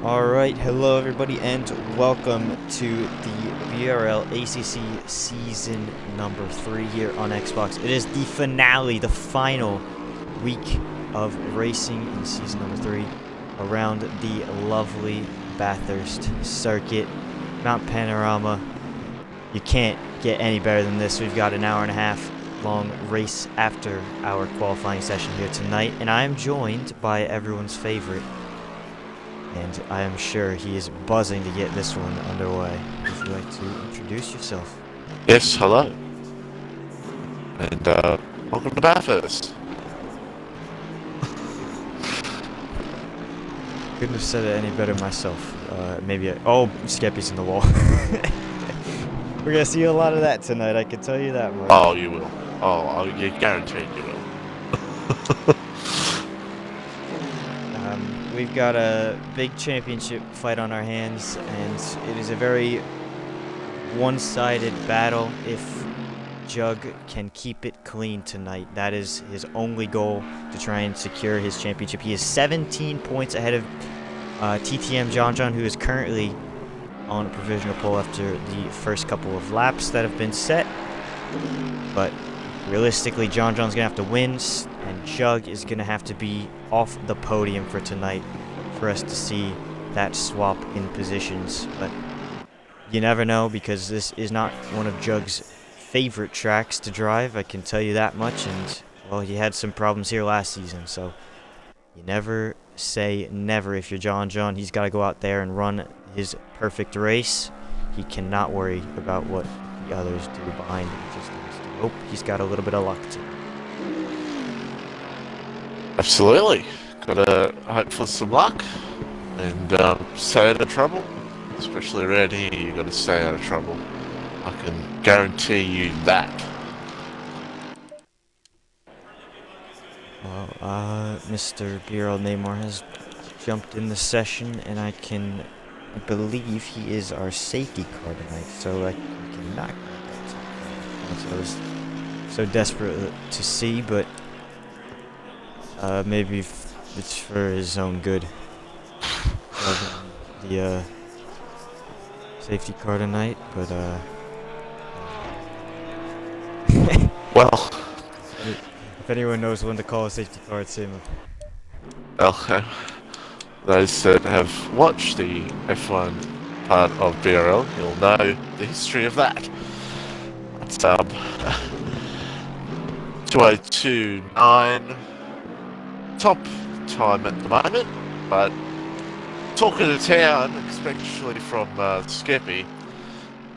Alright, hello everybody and welcome to the BRL ACC season number 3 here on Xbox. It is the finale, the final week of racing in season number 3 around the lovely Bathurst circuit, Mount Panorama. You can't get any better than this. We've got an hour and a half long race after our qualifying session here tonight, and I am joined by everyone's favorite, and I am sure he is buzzing to get this one underway. Would you like to introduce yourself? Yes, hello. And welcome to Bathurst. Couldn't have said it any better myself. Oh, Skeppy's in the wall. We're gonna see a lot of that tonight, I can tell you that much. Oh, you will. Oh, you guaranteed you will. We've got a big championship fight on our hands, and it is a very one-sided battle. If Jug can keep it clean tonight, that is his only goal to try and secure his championship. He is 17 points ahead of TTM John, who is currently on a provisional pole after the first couple of laps that have been set. But realistically, John's going to have to win, and Jug is going to have to be off the podium for tonight for us to see that swap in positions. But you never know, because this is not one of Jug's favorite tracks to drive, I can tell you that much. And, well, he had some problems here last season, so you never say never if you're John. He's got to go out there and run his perfect race. He cannot worry about what the others do behind him. He just needs to hope he's got a little bit of luck too. Absolutely. Gotta hope for some luck and stay out of trouble. Especially around here, you gotta stay out of trouble. I can guarantee you that. Well, Mr. BRL Namor has jumped in the session, and I believe he is our safety car tonight, so I cannot get that. I was so desperate to see, but maybe it's for his own good. The safety car tonight, but Well, if anyone knows when to call a safety car, it's him. well, those that have watched the F1 part of BRL, you'll know the history of that. It's 2:02.9 top time at the moment, but talking to town, especially from Skeppy,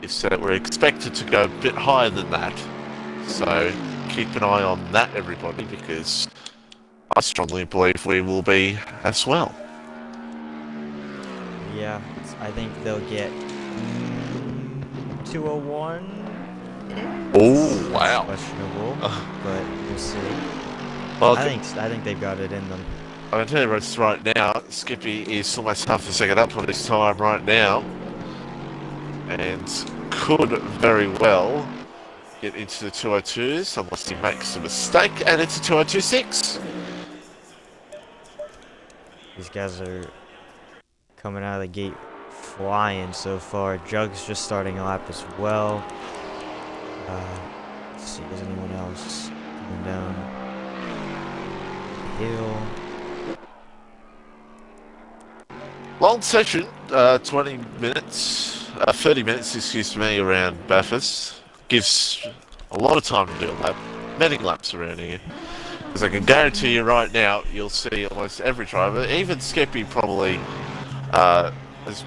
is that we're expected to go a bit higher than that. So keep an eye on that, everybody, because I strongly believe we will be as well. Yeah, I think they'll get 201. Oh wow! Questionable, but we'll see. Well, I think they've got it in them. I can tell you right now, Skippy is almost half a second up on his time right now, and could very well get into the 202s unless he makes a mistake, and it's a 202.6. These guys are coming out of the gate flying so far. Jug's just starting a lap as well. Let's see, is anyone else coming down the hill? Long session, 20 minutes, 30 minutes, excuse me, around Bathurst. Gives a lot of time to do a lap, many laps around here. Because I can guarantee you right now, you'll see almost every driver, even Skeppy probably, there's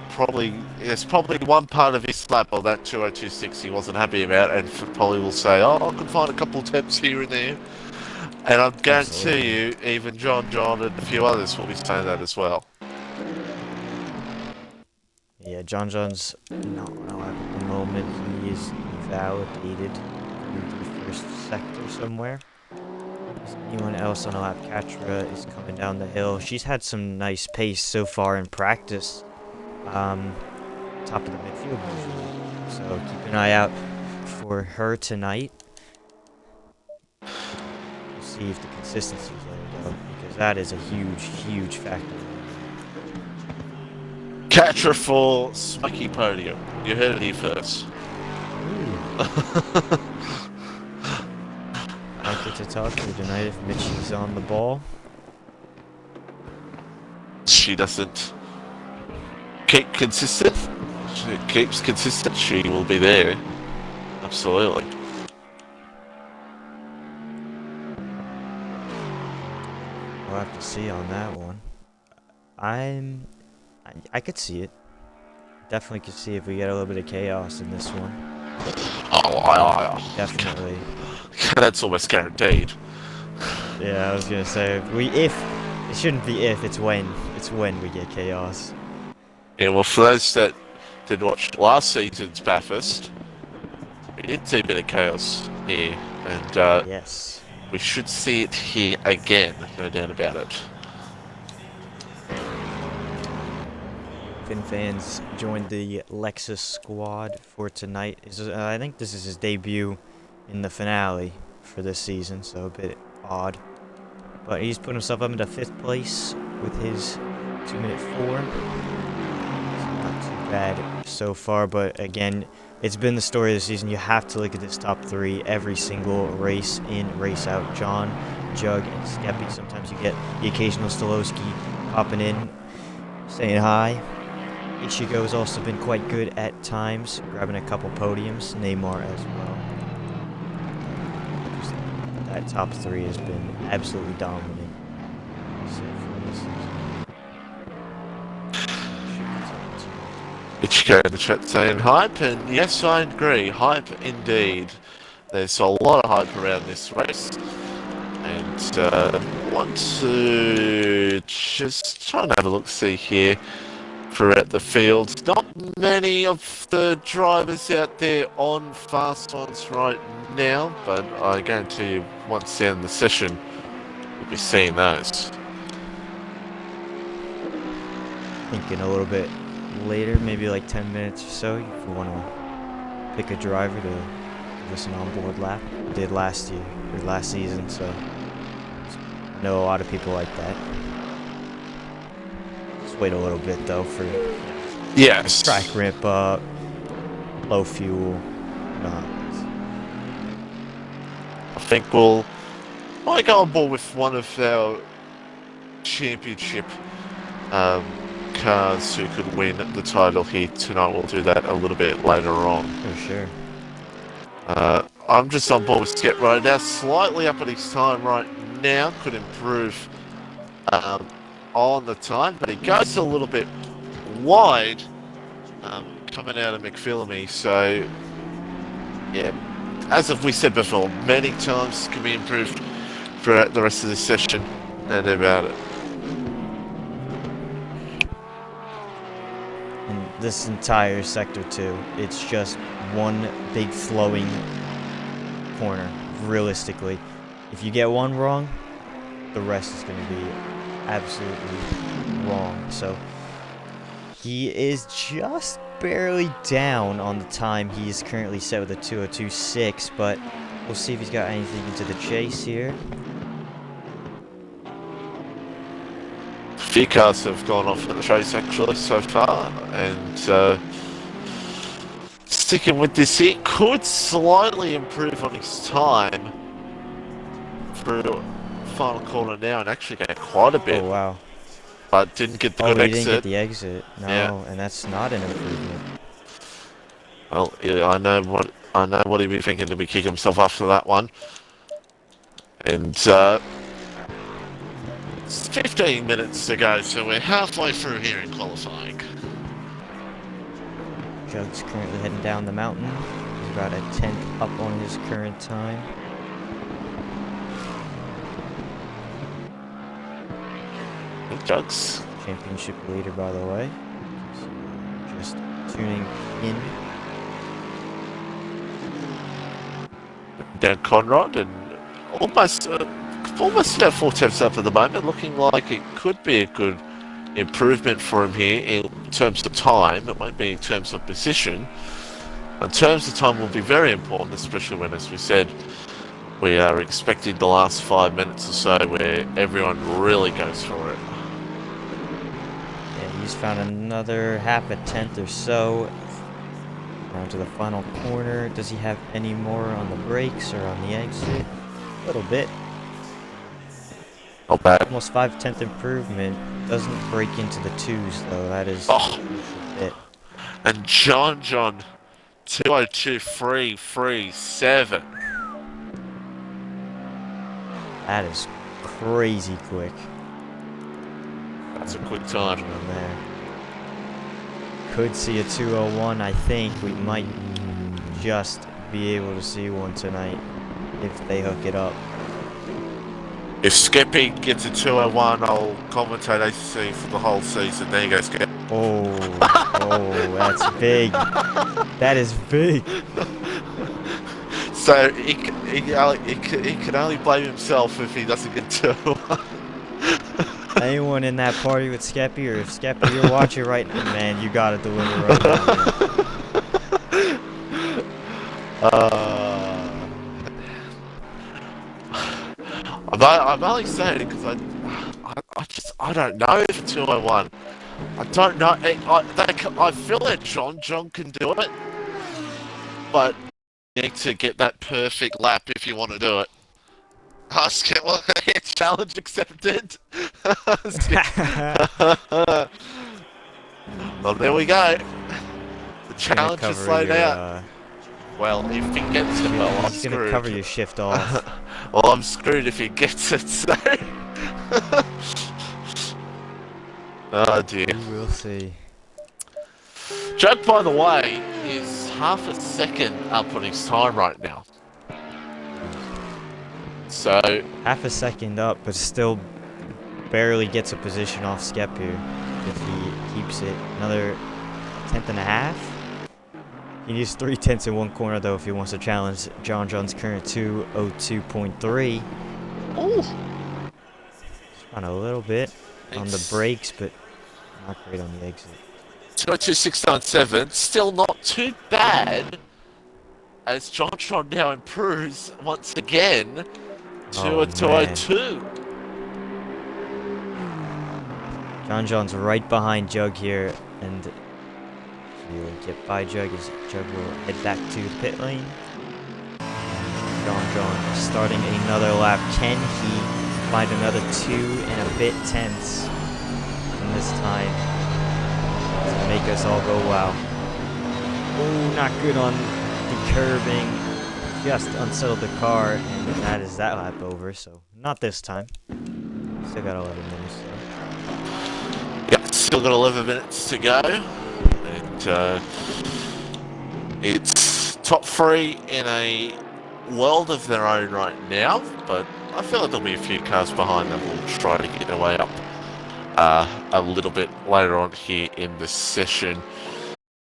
probably one part of his lap on that 202.6 he wasn't happy about, and probably will say, oh, I could find a couple of temps here and there. And I guarantee you, even John and a few others will be saying that as well. Yeah, John's not at the moment. He is validated into the first sector somewhere. Is anyone else on a lap? Katra is coming down the hill. She's had some nice pace so far in practice. Top of the midfield usually. So keep an eye out for her tonight. We'll see if the consistency is there, though, because that is a huge factor. Catcher for Smoky Podium. You heard it here first. I'll get to talk to her tonight if Mitchie's on the ball. She doesn't keep consistent. She keeps consistent. She will be there. Absolutely. We'll have to see on that one. I could see it. Definitely could see if we get a little bit of chaos in this one. Definitely. That's almost guaranteed. Yeah, I was gonna say if it shouldn't be if, it's when. It's when we get chaos. Yeah, well, for those that did watch last season's Bathurst, we did see a bit of chaos here, and Yes. we should see it here again, no doubt about it. Finn fans joined the Lexus squad for tonight. I think this is his debut in the finale for this season, so a bit odd. But he's put himself up into 5th place with his 2-minute 4. Not too bad so far, but again, it's been the story of the season. You have to look at this top 3 every single race in, race out. John, Jug, and Skeppy. Sometimes you get the occasional Stolowski popping in, saying hi. Ichigo's also been quite good at times, grabbing a couple podiums. Neymar as well. That top 3 has been absolutely dominant. Ichigo in the chat saying hype, and yes, I agree. Hype indeed. There's a lot of hype around this race, and want to just try and have a look, see here throughout the field. Not many of the drivers out there on fast ones right now, but I guarantee you, once down the session, we'll be seeing those. Thinking a little bit later, maybe like 10 minutes or so, if you want to pick a driver to give us an onboard lap. We did last year, or last season, so I know a lot of people like that. Just wait a little bit though for track ramp up, low fuel. I think might go on board with one of our championship cars who could win the title here tonight. We'll do that a little bit later on. For sure. I'm just on board with Skep right now. Slightly up at his time right now. Could improve on the time, but he goes a little bit wide coming out of McPhillamy. So, yeah, as we said before, many times can be improved throughout the rest of this session. No doubt about it. And this entire sector too, it's just one big flowing corner, realistically. If you get one wrong, the rest is going to be absolutely wrong. So he is just barely down on the time. He is currently set with a 2:02.6, but we'll see if he's got anything into the chase here. A few cars have gone off at the race actually so far, and sticking with this here, could slightly improve on his time through final corner now and actually get quite a bit. Oh wow. But didn't get the good he exit. didn't get the exit. No, Yeah. And that's not an improvement. Well, yeah, I know what he'd be thinking to be kicking himself after that one. And it's 15 minutes to go, so we're halfway through here in qualifying. Jug's currently heading down the mountain. He's about a 10th up on his current time. Jugs. Championship leader, by the way. So, just tuning in. Down Conrad and almost about 4 tenths up at the moment, looking like it could be a good improvement for him here in terms of time. It won't be in terms of position. In terms of time will be very important, especially when, as we said, we are expecting the last 5 minutes or so where everyone really goes for it. Yeah, He's found another half a tenth or so. Down to the final corner. Does he have any more on the brakes or on the exit? A little bit. Not bad. Almost 5/10 improvement. Doesn't break into the twos though. That is a bit. And John 202.337. That is crazy quick. That's a quick time. On there. Could see a 201. I think we might just be able to see one tonight if they hook it up. If Skeppy gets a 201, I'll commentate ACC for the whole season. There you go, Skep. Oh, that's big. That is big. So he can only blame himself if he doesn't get 201. Anyone in that party with Skeppy, or if Skeppy you're watching right now, man, you gotta deliver right I'm only saying it because I don't know if 201. I don't know. I feel that John can do it, but you need to get that perfect lap if you want to do it. Well, challenge accepted. Well, there we go. The challenge is laid out. Well, if he gets it, well, I'm he's screwed. gonna cover your shift off. Well, I'm screwed if he gets it, so... Oh dear. We'll see. Joke, by the way, is half a second up on his time right now. So... half a second up, but still barely gets a position off Skep here. If he keeps it another tenth and a half. He needs 3/10 in one corner though if he wants to challenge John's current 202.3. Ooh. On a little bit on the brakes, but not great on the exit. 202.697, still not too bad. As John now improves once again to a 202. John's right behind Jug here, and he'll get by Jug as Jug will head back to the pit lane. John starting another lap. Can he find another 2 and a bit tenths in this time to make us all go wow? Oh, not good on the curbing. Just unsettled the car, and that is that lap over. So not this time. Still got 11 minutes though. Yep, still got 11 minutes to go. And it's top 3 in a world of their own right now, but I feel like there'll be a few cars behind them who will try to get their way up a little bit later on here in the session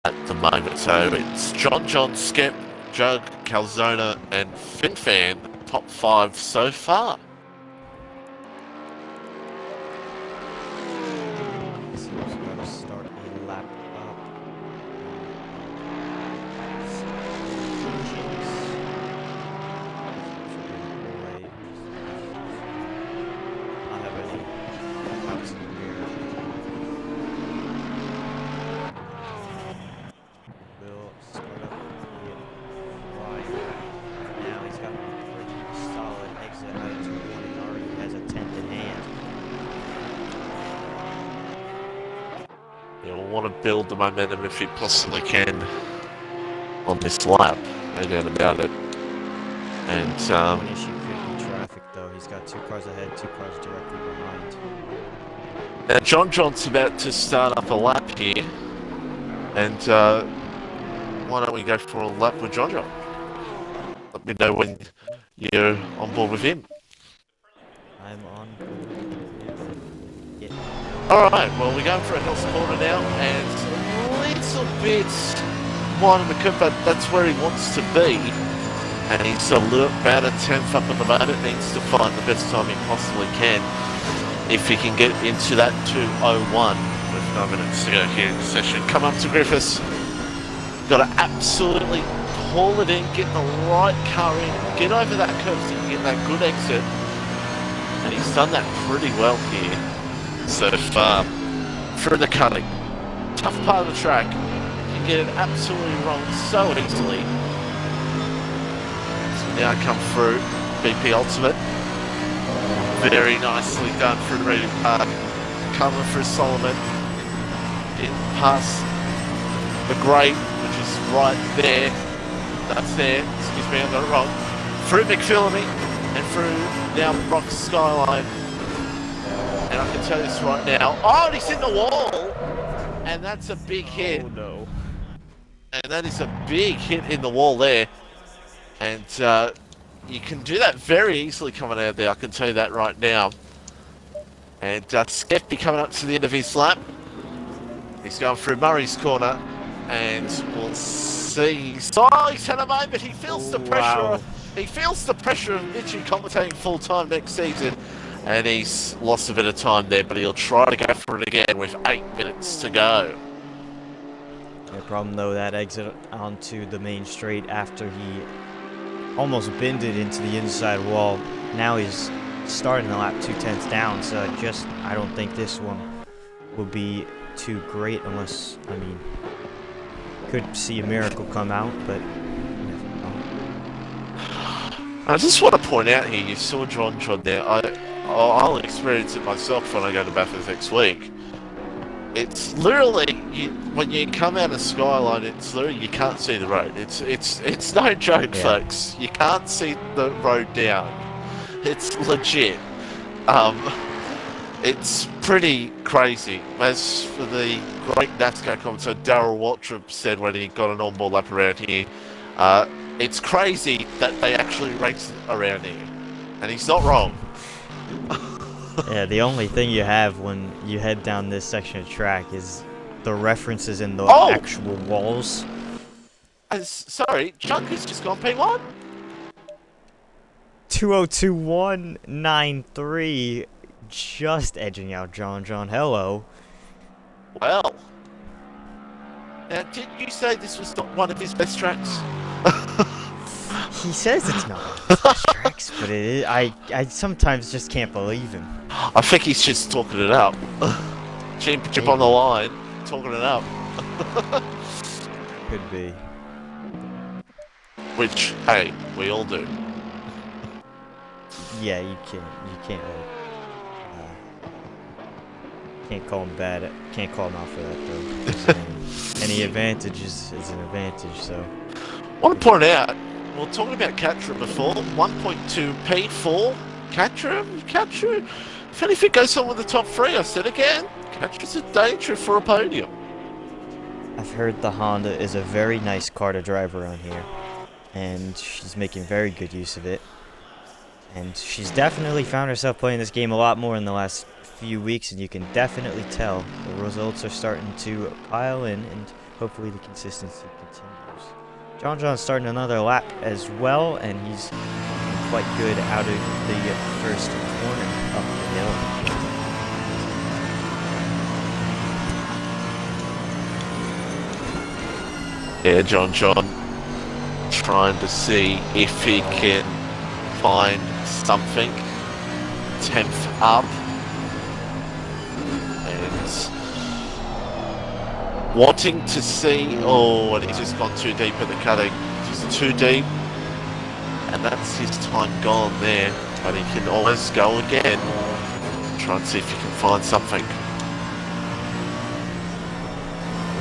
at the moment. So it's John, Skep, Jug, Calzona, and FinFan, top 5 so far. Want to build the momentum if he possibly can on this lap, no doubt about it. And one issue could be traffic though. He's got 2 cars ahead, 2 cars directly behind. Now John's about to start up a lap here, and why don't we go for a lap with John? Let me know when you're on board with him. I'm on board. Yeah. Alright, well we're going for a Hill's Corner now, and a little bit wide on the curve, but that's where he wants to be. And he's about a 10th up at the moment, needs to find the best time he possibly can. If he can get into that 201 with 9 minutes to go here in the session. Come up to Griffiths. Got to absolutely haul it in, get the right car in, get over that curve so you can get that good exit. And he's done that pretty well here so far. through the cutting. Tough part of the track. You get it absolutely wrong so easily. So now come through BP Ultimate. Very nicely done through Reading Park. Coming through Solomon. In past the Great, which is right there. That's there. Excuse me, I got it wrong. Through McPhillamy and through now Brock's Skyline. And I can tell you this right now. Oh, and he's in the wall! And that's a big hit. Oh no. And that is a big hit in the wall there. And you can do that very easily coming out there, I can tell you that right now. And Skeppy coming up to the end of his lap. He's going through Murray's corner. And we'll see. Oh, he's had a moment. He feels the pressure. Wow. He feels the pressure of literally commentating full time next season. And he's lost a bit of time there, but he'll try to go for it again with 8 minutes to go. The problem though, that exit onto the main straight after he almost bended into the inside wall. Now he's starting the lap 2/10 down, so I don't think this one will be too great unless, I mean, could see a miracle come out, but you never know. I just want to point out here, you saw John there. I'll experience it myself when I go to Bathurst next week. It's literally, when you come out of Skyline, it's literally, you can't see the road. It's no joke, folks. You can't see the road down. It's legit. It's pretty crazy. As for the great NASCAR commentator Darrell Waltrip said when he got an on-board lap around here, it's crazy that they actually race around here. And he's not wrong. Yeah, the only thing you have when you head down this section of track is the references in the actual walls. Sorry, Chuck has just gone P1? 2:02.193, just edging out John. Hello. Well. Now, didn't you say this was not one of his best tracks? He says it's not one of his best tracks, but it is. I sometimes just can't believe him. I think he's just talking it up. Championship on the line, talking it up. Could be. Which, hey, we all do. Yeah, you can't call him bad. Can't call him out for that though. Any advantage is an advantage. So. I want to point out, we were talking about Caterham before. 1.2 P4. Caterham. If anything goes on with the top three, I said again, Caterham's a danger for a podium. I've heard the Honda is a very nice car to drive around here, and she's making very good use of it. And she's definitely found herself playing this game a lot more in the last few weeks, and you can definitely tell the results are starting to pile in, and hopefully the consistency continues. John's starting another lap as well, and he's quite good out of the first corner up the hill. Yeah, John trying to see if he can find something. 10th up. And wanting to see... Oh, and he's just gone too deep at the cutting. Just too deep. And that's his time gone there. But he can always go again. Try and see if he can find something.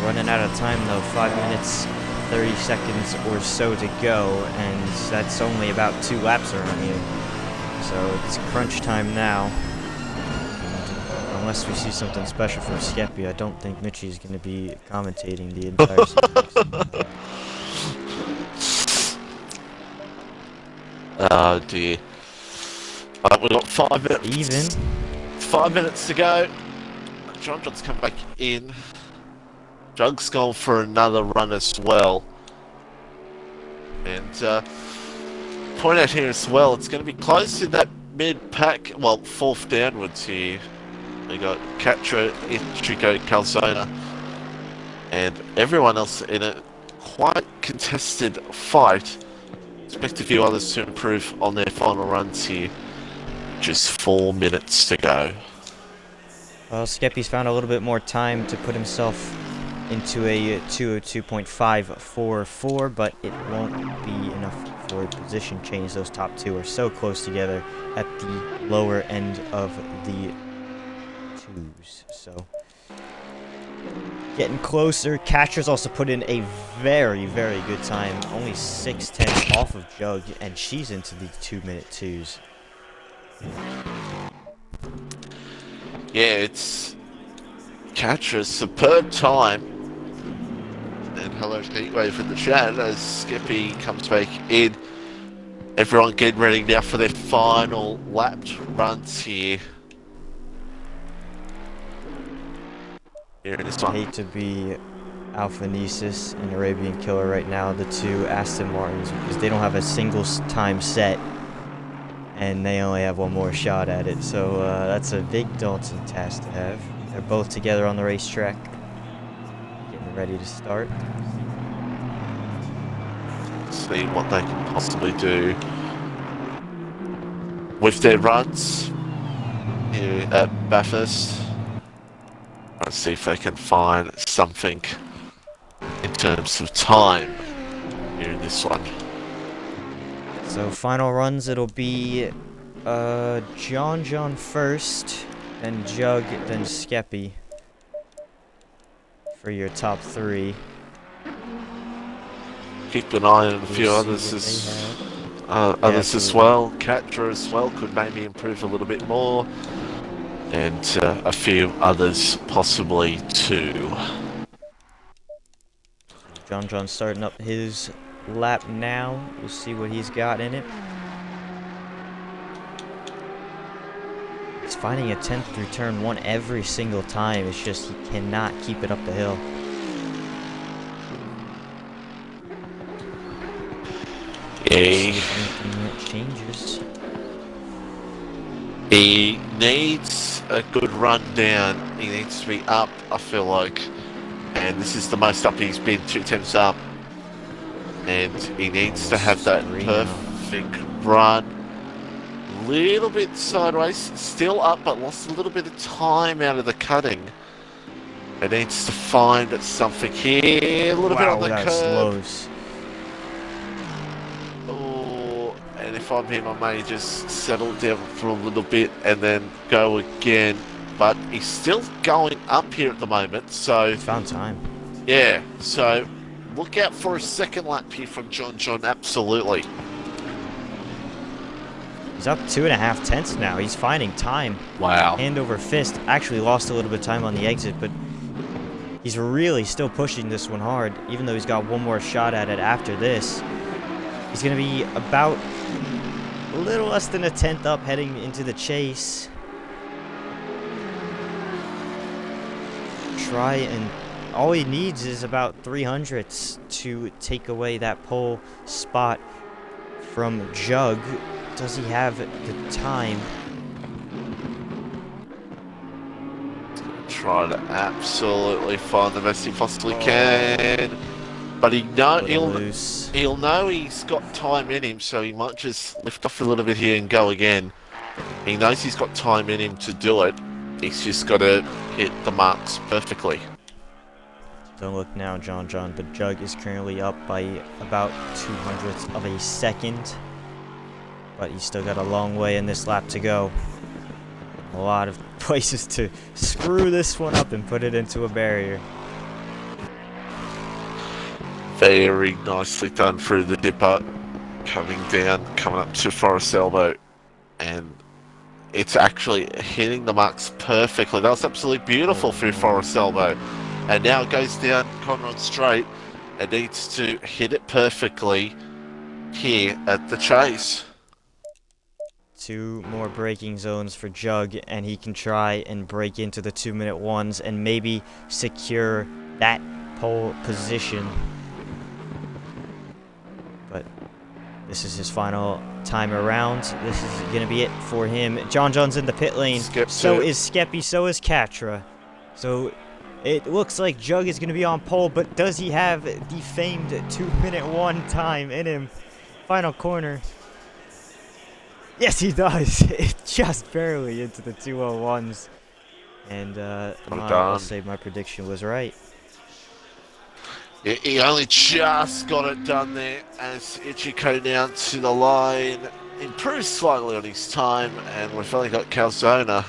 Running out of time though, 5 minutes, 30 seconds or so to go, and that's only about 2 laps around here. So it's crunch time now. And unless we see something special from Skeppy, I don't think Mitchie's going to be commentating the entire series. Oh dear. We've got 5 minutes. Even. 5 minutes to go. John's come back in. Jug's gone for another run as well. And point out here as well, it's going to be close in that mid-pack, well, 4th downwards here. We got Catra, Itrico, Calzona, and everyone else in a quite contested fight. Expect a few others to improve on their final runs here. Just 4 minutes to go. Well, Skeppy's found a little bit more time to put himself into a 202.544, but it won't be enough for a position change. Those top two are so close together at the lower end of the twos. So getting closer. Catcher's also put in a very, very good time. Only 6/10 off of Jug, and she's into the 2-minute twos. Yeah, it's Catra's superb time. And hello Heatwave in the chat as Skippy comes back in. Everyone getting ready now for their final lapped runs here. Here in this I one. hate to be Alpha Nesis and Arabian Killer right now, the two Aston Martins, because they don't have a single time set, and they only have one more shot at it. So that's a big daunting task to have. They're both together on the racetrack, getting ready to start. See what they can possibly do with their runs here at Bathurst. Let's see if they can find something in terms of time here in this one. So final runs, it'll be John first, then Jug, then Skeppy for your top three. Keep an eye on a few We'll others see as what they others as well. Catra as well could maybe improve a little bit more, and a few others possibly too. John starting up his lap now. We'll see what he's got in it. He's finding a 10th through turn 1 every single time. It's just he cannot keep it up the hill. He Changes. He needs a good run down. He needs to be up, I feel like. And this is the most up he's been, 2 attempts up. And he needs to have that perfect run. Little bit sideways, still up, but lost a little bit of time out of the cutting. It needs to find something here, a little bit on the curb. Slows. Oh, and if I'm him, I may just settle down for a little bit and then go again. But he's still going up here at the moment, so... He's found time. Yeah, so look out for a second lap here from John, absolutely. He's up 2.5 tenths now. He's finding time. Wow. Hand over fist. Actually lost a little bit of time on the exit, but he's really still pushing this one hard, even though he's got one more shot at it after this. He's going to be about a little less than a tenth up heading into the chase. Try and... all he needs is about 300ths to take away that pole spot from Jug. Does he have the time? Try to absolutely find the best he possibly can. But he'll know he's got time in him, so he might just lift off a little bit here and go again. He knows he's got time in him to do it. He's just got to hit the marks perfectly. Don't look now, John, but Jug is currently up by about 200ths of a second. But he's still got a long way in this lap to go. A lot of places to screw this one up and put it into a barrier. Very nicely done through the dipper. Coming down, coming up to Forest Elbow. And it's actually hitting the marks perfectly. That was absolutely beautiful through Forest Elbow. And now it goes down Conrod Straight. It needs to hit it perfectly here at the chase. 2 more braking zones for Jug, and he can try and break into the 2-minute ones and maybe secure that pole position. But this is his final time around. This is going to be it for him. John's in the pit lane. So is Skeppy, so is Catra. So it looks like Jug is going to be on pole, but does he have the famed 2-minute 1 time in him? Final corner. Yes, he does. It's just barely into the 201s. And Well I'll done. say my prediction was right. He only just got it done there as Ichiko down to the line. Improved slightly on his time, and we've only got Calzona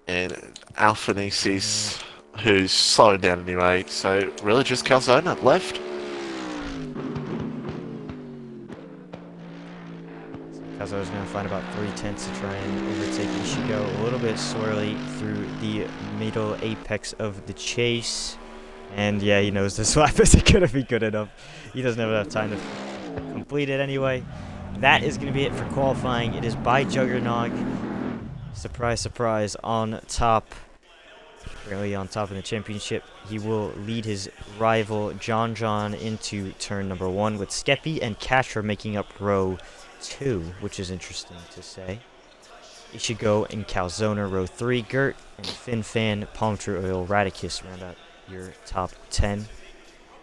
and Alphanesis, who's slowing down anyway. So really just Calzona left. Because I was going to find about 3/10 to try and overtake Ishigo a little bit swirly through the middle apex of the chase. And yeah, he knows this lap isn't going to be good enough. He doesn't have enough time to complete it anyway. That is going to be it for qualifying. It is by Juggernog. Surprise, surprise, on top. Currently on top in the championship. He will lead his rival John into turn number 1 with Skeppy and Katra making up row 2, which is interesting to say. Ishigo and Calzona row 3. Gert and FinFan, Palm Tree Oil, Radicus round out your top 10. And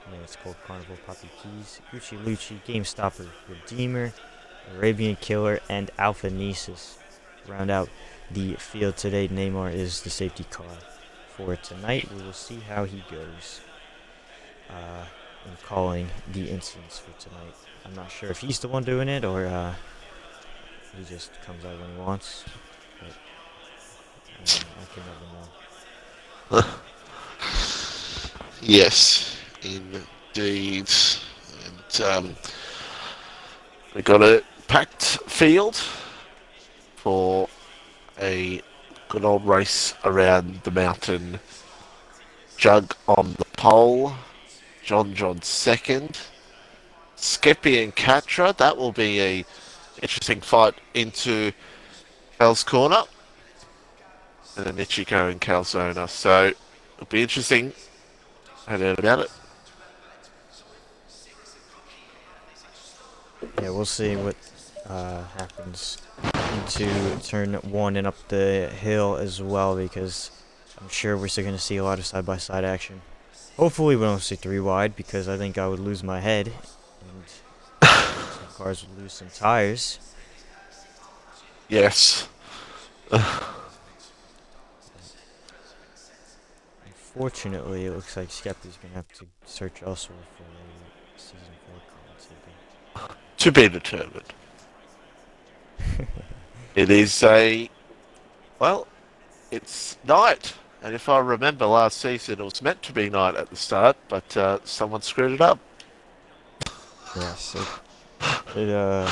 then it's called Carnival, Poppy Keys, Gucci Lucci, Game Stopper, Redeemer, Arabian Killer, and Alpha Nesis round out the field today. Neymar is the safety car for tonight. We will see how he goes in calling the incidents for tonight. I'm not sure if he's the one doing it or he just comes out when he wants. But I can never know. Yes, indeed. And we got a packed field for a good old race around the mountain. Jug on the pole, John second, Skeppy and Katra. That will be a interesting fight into Cal's corner, and then Ichiko and Calzona. So it'll be interesting. No doubt about it. Yeah, we'll see what happens into turn 1 and up the hill as well, because I'm sure we're still going to see a lot of side-by-side action. Hopefully we don't see 3 wide, because I think I would lose my head, and some cars would lose some tires. Yes. Unfortunately, it looks like Skeppy's going to have to search elsewhere for a Season 4 commentator. To be determined. It is well, it's night. And if I remember last season, it was meant to be night at the start, but someone screwed it up. Yes, it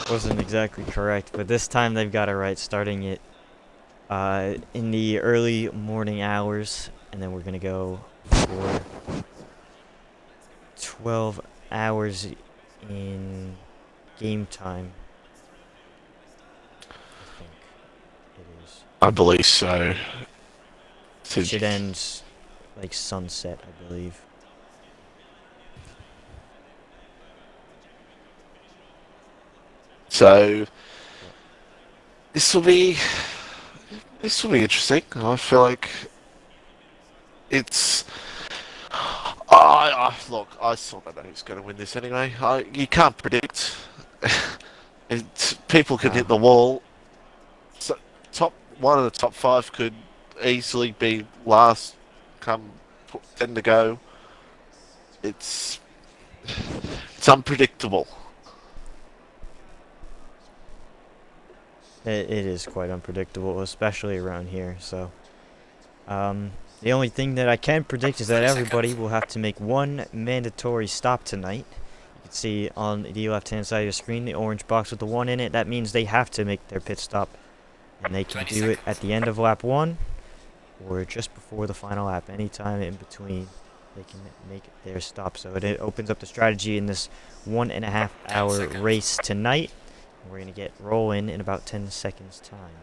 wasn't exactly correct, but this time they've got it right, starting it in the early morning hours, and then we're going to go for 12 hours in game time. I think it is. I believe so. It should end like sunset, I believe. So this will be interesting. I feel like it's. Look, I still don't know who's going to win this anyway. You can't predict. People can hit the wall. So, one of the top 5 could easily be last. Come 10 to go. It's unpredictable. It is quite unpredictable, especially around here. So, the only thing that I can predict is that everybody will have to make one mandatory stop tonight. You can see on the left-hand side of your screen the orange box with the 1 in it. That means they have to make their pit stop, and they can do it at the end of lap 1 or just before the final lap. Anytime in between, they can make their stop. So it opens up the strategy in this 1.5 hour race tonight. We're going to get rolling in about 10 seconds time.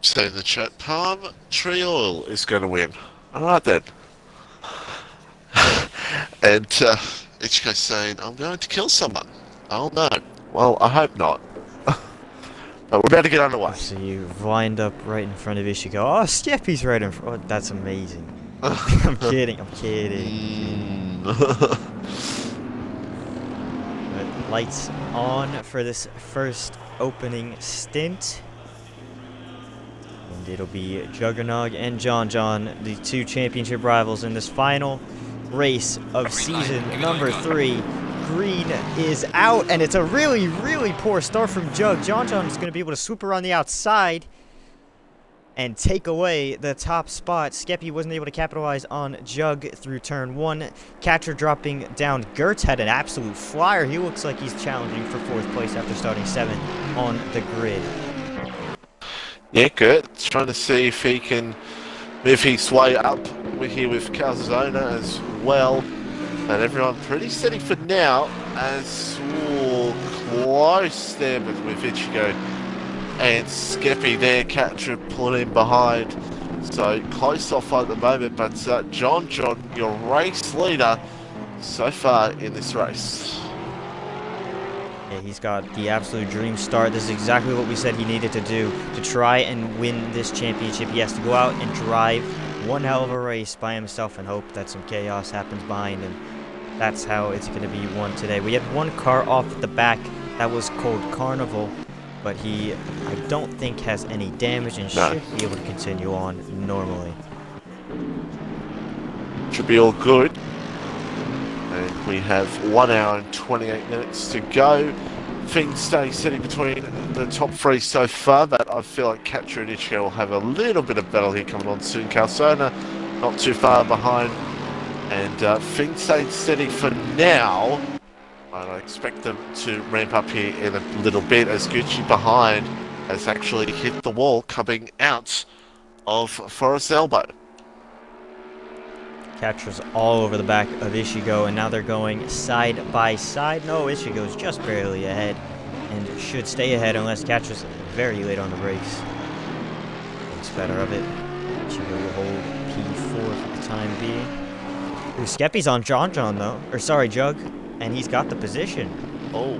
So in the chat, Palm Tree Oil is going to win. Alright then. And Ichiko's saying, I'm going to kill someone. Oh no. Well, I hope not. But we're about to get underway. So you've lined up right in front of Ichigo. Oh, Skeppy's right in front. Oh, that's amazing. I'm kidding. But lights on for this first opening stint. And it'll be Juggernog and John John, the two championship rivals in this final race of season number 3. Green is out, and it's a really, really poor start from Jug. John John is going to be able to swoop around the outside and take away the top spot. Skeppy wasn't able to capitalize on Jug through turn 1. Catcher dropping down. Gertz had an absolute flyer. He looks like he's challenging for 4th place after starting 7th on the grid. Yeah, Gertz trying to see if he can move his way up. We're here with Calzona as well. And everyone pretty steady for now, as close there with Ichigo and Skeppy there. Catcher pulling in behind, so close off at the moment. But John John, your race leader so far in this race. Yeah, he's got the absolute dream start. This is exactly what we said he needed to do to try and win this championship. He has to go out and drive one hell of a race by himself and hope that some chaos happens behind him. That's how it's going to be won today. We had one car off at the back that was called Carnival, but he, I don't think, has any damage and should be able to continue on normally. Should be all good. And we have 1 hour and 28 minutes to go. Things stay steady between the top 3 so far, but I feel like Catcher and Ichigo will have a little bit of battle here coming on soon. Calzona not too far behind. And things stay steady for now. I expect them to ramp up here in a little bit, as Gucci behind has actually hit the wall coming out of Forest Elbow. Catcher's all over the back of Ichigo, and now they're going side by side. No, Ichigo's just barely ahead and should stay ahead unless Catcher's very late on the brakes. Thinks better of it. Ichigo will hold P4 for the time being. Ooh, Skeppy's on John John though, or sorry, Jug, and he's got the position. Oh,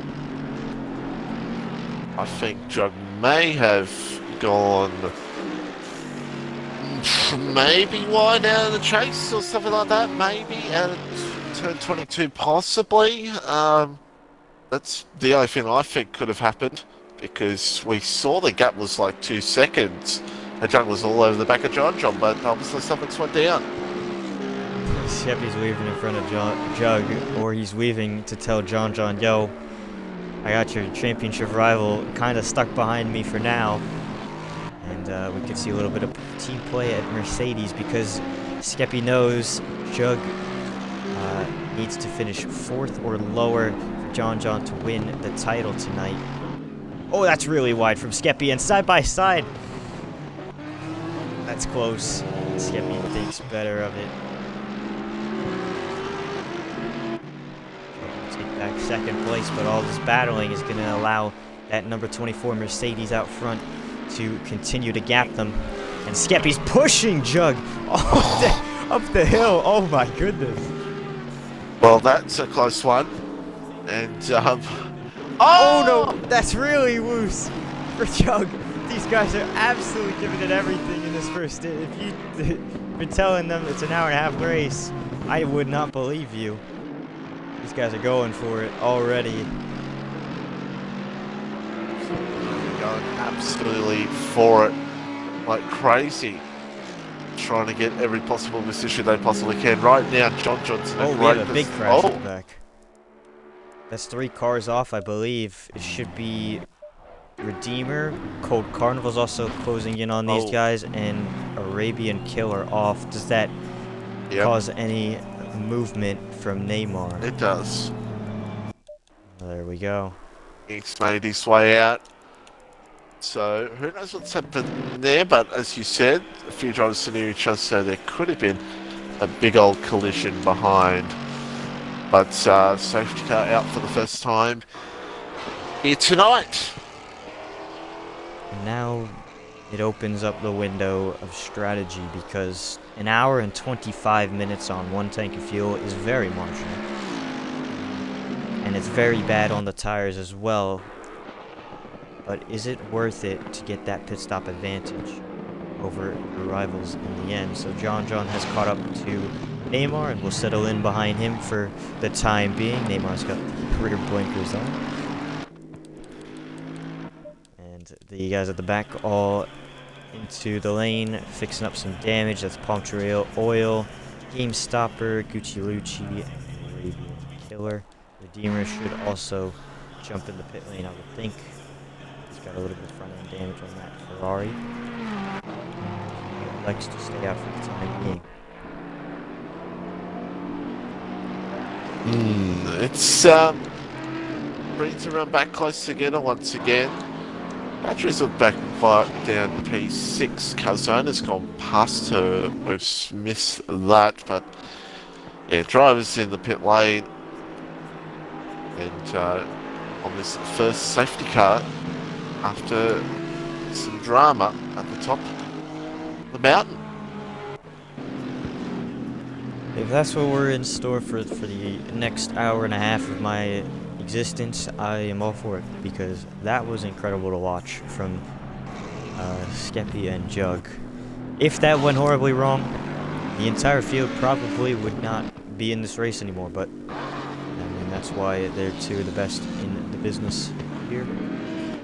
I think Jug may have gone maybe wide out of the chase or something like that. Maybe out of turn 22, possibly. That's the only thing I think could have happened, because we saw the gap was like 2 seconds. And Jug was all over the back of John John, but obviously something's went down. Skeppy's weaving in front of Jug, or he's weaving to tell John John, yo, I got your championship rival kind of stuck behind me for now. And we could see a little bit of team play at Mercedes, because Skeppy knows Jug needs to finish 4th or lower for John John to win the title tonight. Oh, that's really wide from Skeppy, and side by side. That's close. Skeppy thinks better of it. Back 2nd place, but all this battling is going to allow that number 24 Mercedes out front to continue to gap them. And Skeppy's pushing Jug up the hill. Oh my goodness. Well, that's a close one. And oh no, that's really loose for Jug. These guys are absolutely giving it everything in this first stint. If you've been telling them it's an hour-and-a-half race, I would not believe you. These guys are going for it already. Going absolutely for it like crazy. Trying to get every possible position they possibly can. Right now, John Johnson. Oh, we have a big crash at the back. That's 3 cars off, I believe. It should be Redeemer. Cold Carnival's also closing in on these guys, and Arabian Killer off. Does that cause any movement from Neymar? It does. There we go. He's made his way out. So who knows what's happened there, but as you said, a few drivers near each other, so there could have been a big old collision behind. But safety car out for the first time here tonight. Now it opens up the window of strategy, because an hour and 25 minutes on 1 tank of fuel is very marginal. And it's very bad on the tires as well. But is it worth it to get that pit stop advantage over the rivals in the end? So John has caught up to Neymar and will settle in behind him for the time being. Neymar's got the rear blinkers on. And the guys at the back all into the lane, fixing up some damage. That's Puncture Oil, Game Stopper, Gucci Lucci, and Arabian Killer. Redeemer should also jump in the pit lane, I would think. He's got a little bit of front end damage on that Ferrari. He likes to stay out for the time being. It's ready to run back close together once again. Batteries look back far down P6. Calzone's gone past her. We've missed that, but yeah, drivers in the pit lane. And on this first safety car, after some drama at the top of the mountain. If that's what we're in store for the next hour and a half of my existence, I am all for it, because that was incredible to watch from Skeppy and Jug. If that went horribly wrong, the entire field probably would not be in this race anymore, but I mean, that's why they're two of the best in the business here. And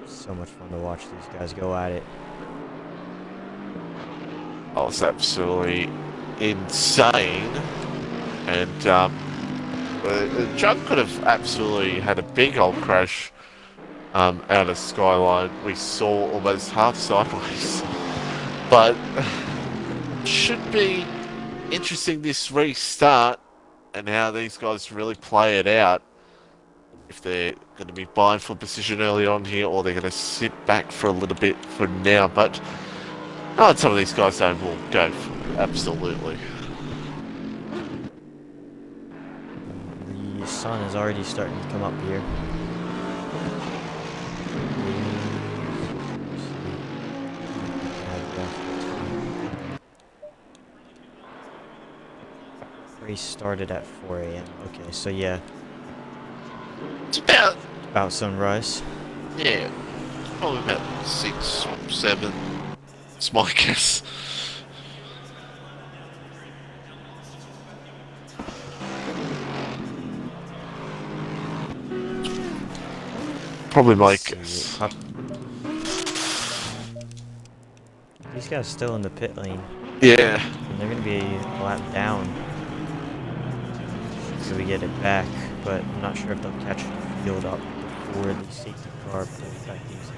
it's so much fun to watch these guys go at it. Oh, it's absolutely insane. And Jug could have absolutely had a big old crash out of Skyline. We saw almost half sideways. But should be interesting this restart and how these guys really play it out. If they're going to be buying for position early on here, or they're going to sit back for a little bit for now. But no, some of these guys don't will go absolutely. The sun is already starting to come up here. Race started at 4 a.m. Okay, so yeah. It's about sunrise. Yeah, probably about 6, 7. It's my guess. Probably my guess. These guys still in the pit lane. Yeah. And they're going to be a lap down. So we get it back, but I'm not sure if they'll catch the field up before the safety car pulls back into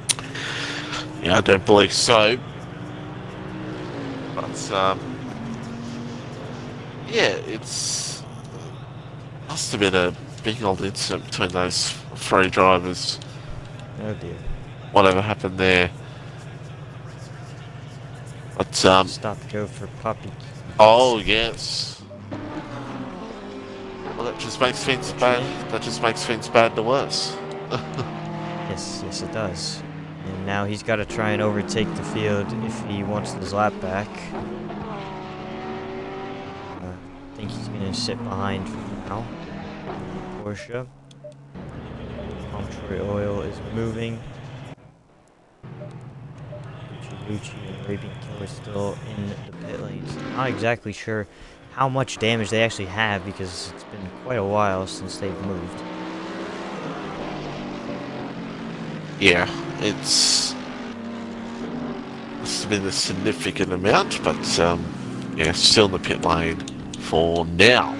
the lane. Yeah, I don't believe so. But, yeah, it's... must have been a big old incident between those 3 drivers. Oh dear. Whatever happened there. But, Stop go for Poppy. Oh, yes. Well, that just makes things bad. That just makes things bad to worse. Yes, it does. And now he's got to try and overtake the field if he wants his lap back. I think he's going to sit behind for now. Porsche. Puncture Oil is moving. Gucci and Arabian Killer still in the pit lanes. Not exactly sure how much damage they actually have, because it's been quite a while since they've moved. Yeah, it's must have been a significant amount, but yeah, still in the pit lane for now.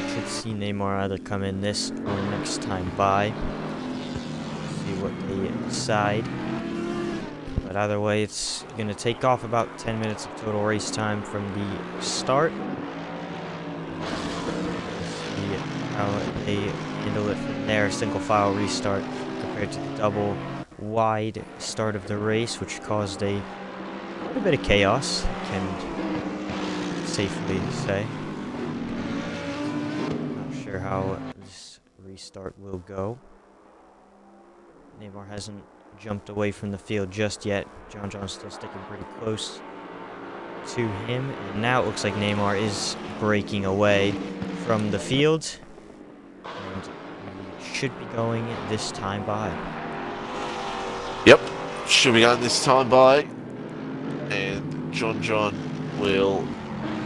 Should see Neymar either come in this or next time by. See what they decide. But either way, it's going to take off about 10 minutes of total race time from the start. See how they handle it from there. Single file restart compared to the double wide start of the race, which caused a bit of chaos, can safely say. Not sure how this restart will go. Neymar hasn't jumped away from the field just yet. John's still sticking pretty close to him. And now it looks like Neymar is breaking away from the field. And we should be going this time by. Yep, should be going this time by. And John will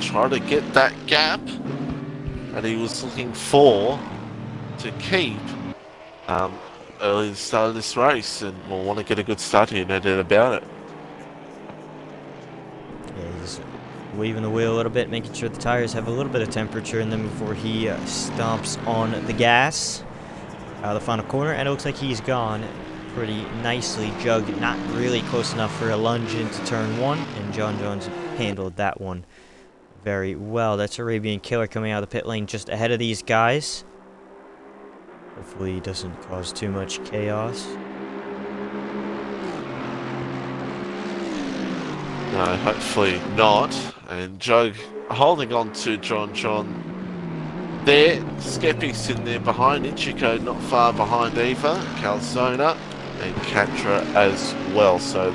try to get that gap that he was looking for to keep early at the start of this race, and we'll want to get a good start here, no doubt about it. Yeah, he's waving the wheel a little bit, making sure the tires have a little bit of temperature in them before he stomps on the gas out of the final corner, and it looks like he's gone pretty nicely. Jug not really close enough for a lunge into turn 1, and John Jones handled that one very well. That's Arabian Killer coming out of the pit lane just ahead of these guys. Hopefully he doesn't cause too much chaos. No, hopefully not. And Jug holding on to John there. Skeppy's sitting there behind Ichiko, not far behind either. Calzona and Katra as well. So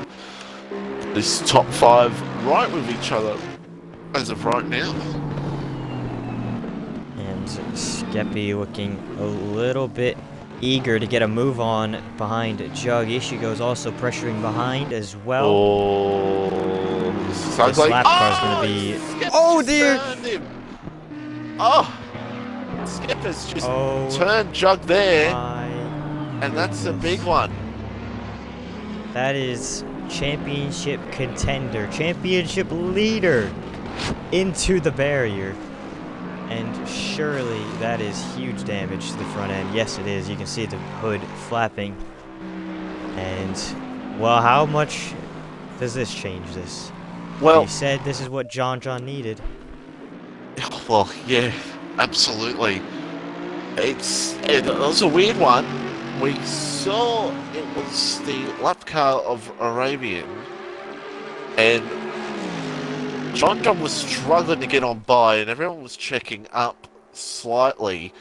this top 5 right with each other as of right now. And Skeppy looking a little bit eager to get a move on behind Jug. Ichigo's also pressuring behind as well. Oh, this lap car's going to be... Oh, dear! Oh! Skipper's just turned Jug there. And that's a big one. That is championship contender, championship leader into the barrier. And surely that is huge damage to the front end. Yes, it is. You can see the hood flapping. And, well, how much does this change this? Well, he said this is what John needed. Well, yeah, absolutely. It was a weird one. We saw it was the lap car of Arabian, and John was struggling to get on by, and everyone was checking up slightly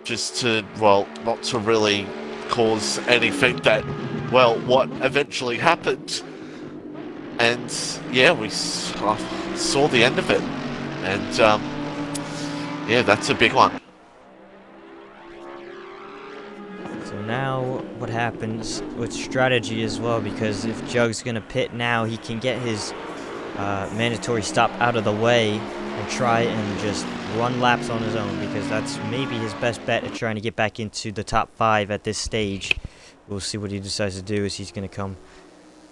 just to, well, not to really cause anything that, well, what eventually happened. And yeah, we saw the end of it. And yeah, that's a big one. So now what happens with strategy as well, because if Jug's going to pit now, he can get his mandatory stop out of the way and try and just run laps on his own, because that's maybe his best bet at trying to get back into the top 5 at this stage. We'll see what he decides to do as he's going to come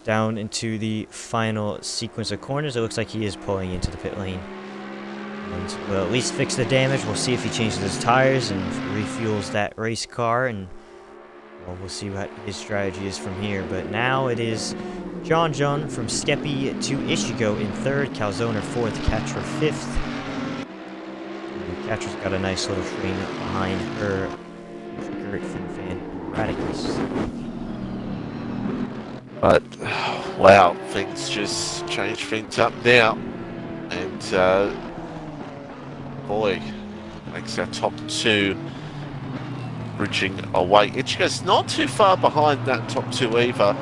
down into the final sequence of corners. It looks like he is pulling into the pit lane. And we'll at least fix the damage. We'll see if he changes his tires and refuels that race car, and well, we'll see what his strategy is from here. But now it is John from Skeppy to Ishigo in 3rd, Calzona 4th, Katra 5th. And Katra's got a nice little train behind her. Great fan, Radicus. But wow, things just change things up now, and boy, makes our top 2 bridging away. Ichigo's not too far behind that top 2 either.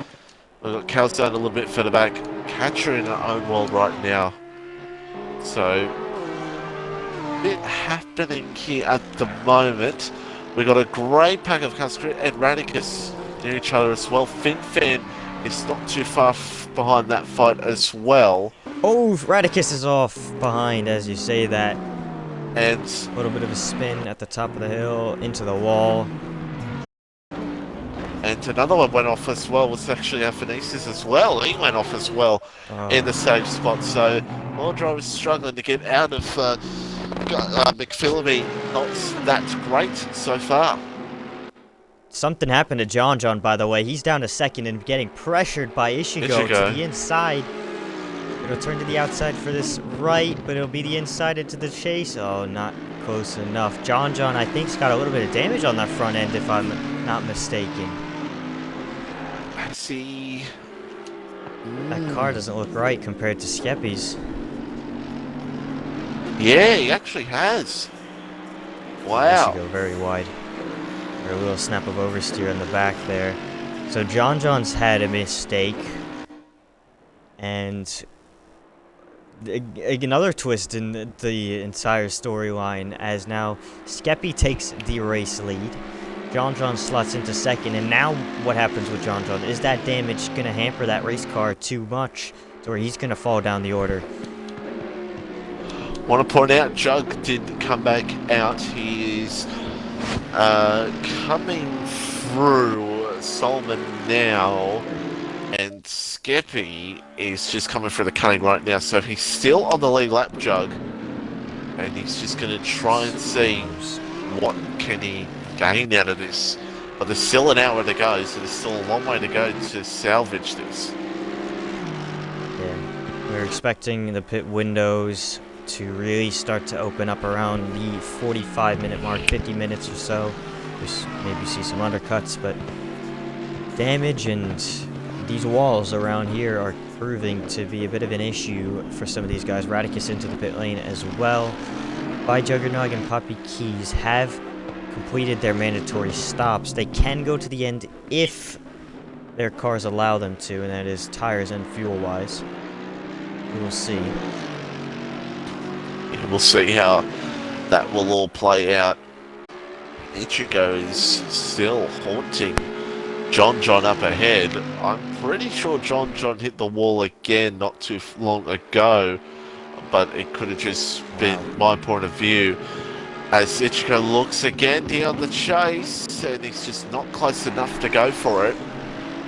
We've got Calzone a little bit further back. Katra in her own world right now. So, a bit happening here at the moment. We've got a great pack of Calzone and Radicus near each other as well. Finfan is not too far behind that fight as well. Oh, Radicus is off behind as you say that. And a little bit of a spin at the top of the hill into the wall. And another one went off as well, was actually Aphanisis as well. He went off as well in the same spot. So all drivers struggling to get out of McPhillamy. Not that great so far. Something happened to John, by the way. He's down to 2nd and getting pressured by Ishigo to the inside. It'll turn to the outside for this right, but it'll be the inside into the chase. Oh, not close enough. John, I think, has got a little bit of damage on that front end, if I'm not mistaken. Let's see. That car doesn't look right compared to Skeppy's. Yeah, he actually has. Wow. Go very wide. Or a little snap of oversteer in the back there. So John's had a mistake. And another twist in the entire storyline, as now Skeppy takes the race lead. John slots into 2nd, and now what happens with John? Is that damage going to hamper that race car too much to where he's going to fall down the order? Want to point out, Jug did come back out. He is coming through Solomon now, and Skeppy is just coming through the cutting right now. So he's still on the lead lap, Jug, and he's just going to try and see what can he gain out of this. But there's still an hour to go, so there's still a long way to go to salvage this. Yeah, we're expecting the pit windows to really start to open up around the 45-minute mark, 50 minutes or so. Just maybe see some undercuts, but damage and these walls around here are proving to be a bit of an issue for some of these guys. Radicus into the pit lane as well. By Juggernog and Poppy Keys have completed their mandatory stops. They can go to the end if their cars allow them to, and that is tires and fuel-wise. We will see. We'll see how that will all play out. Ichigo is still haunting John up ahead. I'm pretty sure John hit the wall again not too long ago, but it could have just been my point of view. As Ichigo looks again here on the chase, and he's just not close enough to go for it.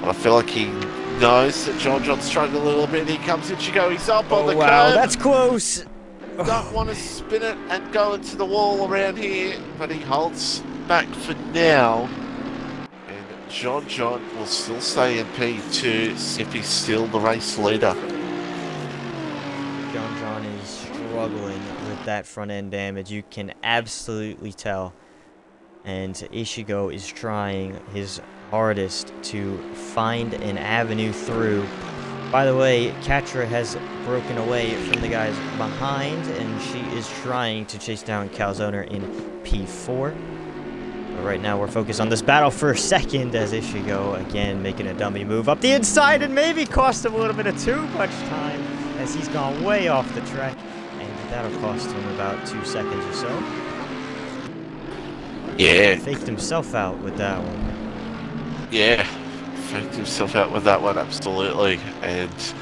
But I feel like he knows that John's struggling a little bit. Here comes Ichigo, he's up on the curb. Wow, that's close! Don't want to spin it and go into the wall around here, but he holds back for now. And John will still stay in P2. Sippy's still the race leader. John is struggling with that front end damage. You can absolutely tell. And Ishigo is trying his hardest to find an avenue through. By the way, Katra has broken away from the guys behind, and she is trying to chase down Calzoner in P4. But right now we're focused on this battle for a second as Ishigo again making a dummy move up the inside and maybe cost him a little bit of too much time as he's gone way off the track, and that'll cost him about 2 seconds or so. Yeah. Faked himself out with that one. Yeah. Faked himself out with that one, absolutely, and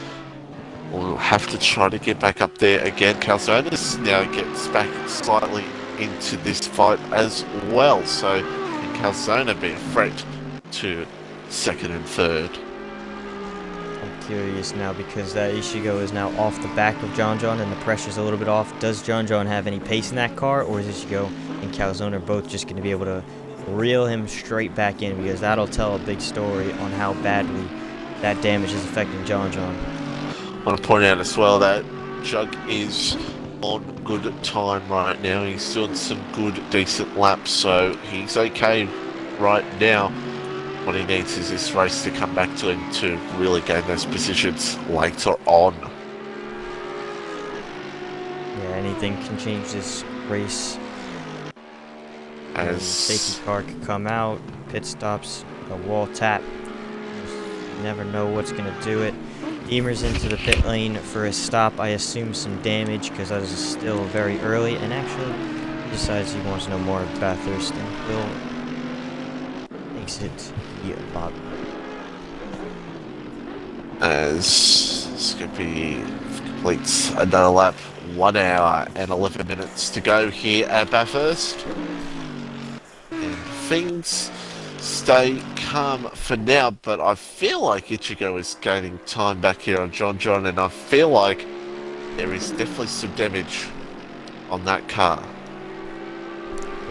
we'll have to try to get back up there again. Calzonis now gets back slightly into this fight as well, so can Calzona be a threat to second and third? I'm curious now because that Ishigo is now off the back of John and the pressure's a little bit off. Does John have any pace in that car, or is Ishigo and Calzona both just going to be able to reel him straight back in, because that'll tell a big story on how badly that damage is affecting John. I want to point out as well that Jug is on good time right now. He's doing some good, decent laps, so he's okay right now. What he needs is this race to come back to him to really gain those positions later on. Yeah, anything can change this race. As safety car could come out, pit stops, a wall tap. You never know what's going to do it. Deemer's into the pit lane for a stop. I assume some damage because that is still very early. And actually, he decides he wants to know more of Bathurst and will exit the lobby. As Skippy completes another lap, 1 hour and 11 minutes to go here at Bathurst. And things stay calm for now, but I feel like Ichigo is gaining time back here on John, and I feel like there is definitely some damage on that car.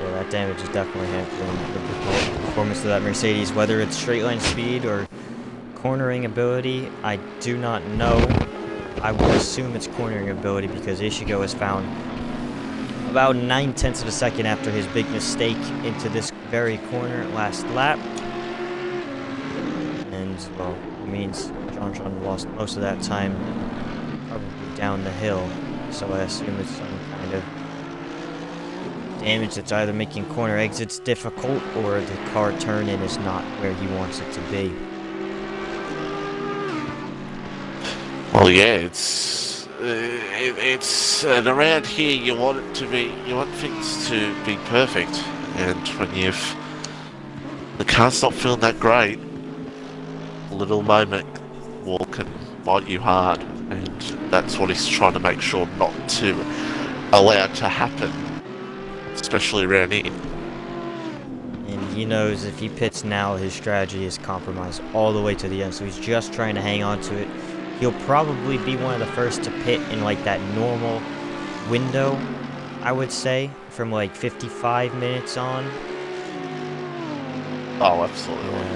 Yeah, that damage is definitely hampering the performance of that Mercedes. Whether it's straight line speed or cornering ability, I do not know. I would assume it's cornering ability because Ishigo has found about 9/10 of a second after his big mistake into this very corner last lap. And, well, it means John lost most of that time probably down the hill. So I assume it's some kind of damage that's either making corner exits difficult or the car turn-in is not where he wants it to be. Well, yeah, it's and around here you want it to be, you want things to be perfect, and when the car's not feeling that great, a little moment can bite you hard, and that's what he's trying to make sure not to allowed to happen, especially around here. And he knows if he pits now, his strategy is compromised all the way to the end. So he's just trying to hang on to it. He'll probably be one of the first to pit in like that normal window, I would say, from like 55 minutes on. Oh, absolutely.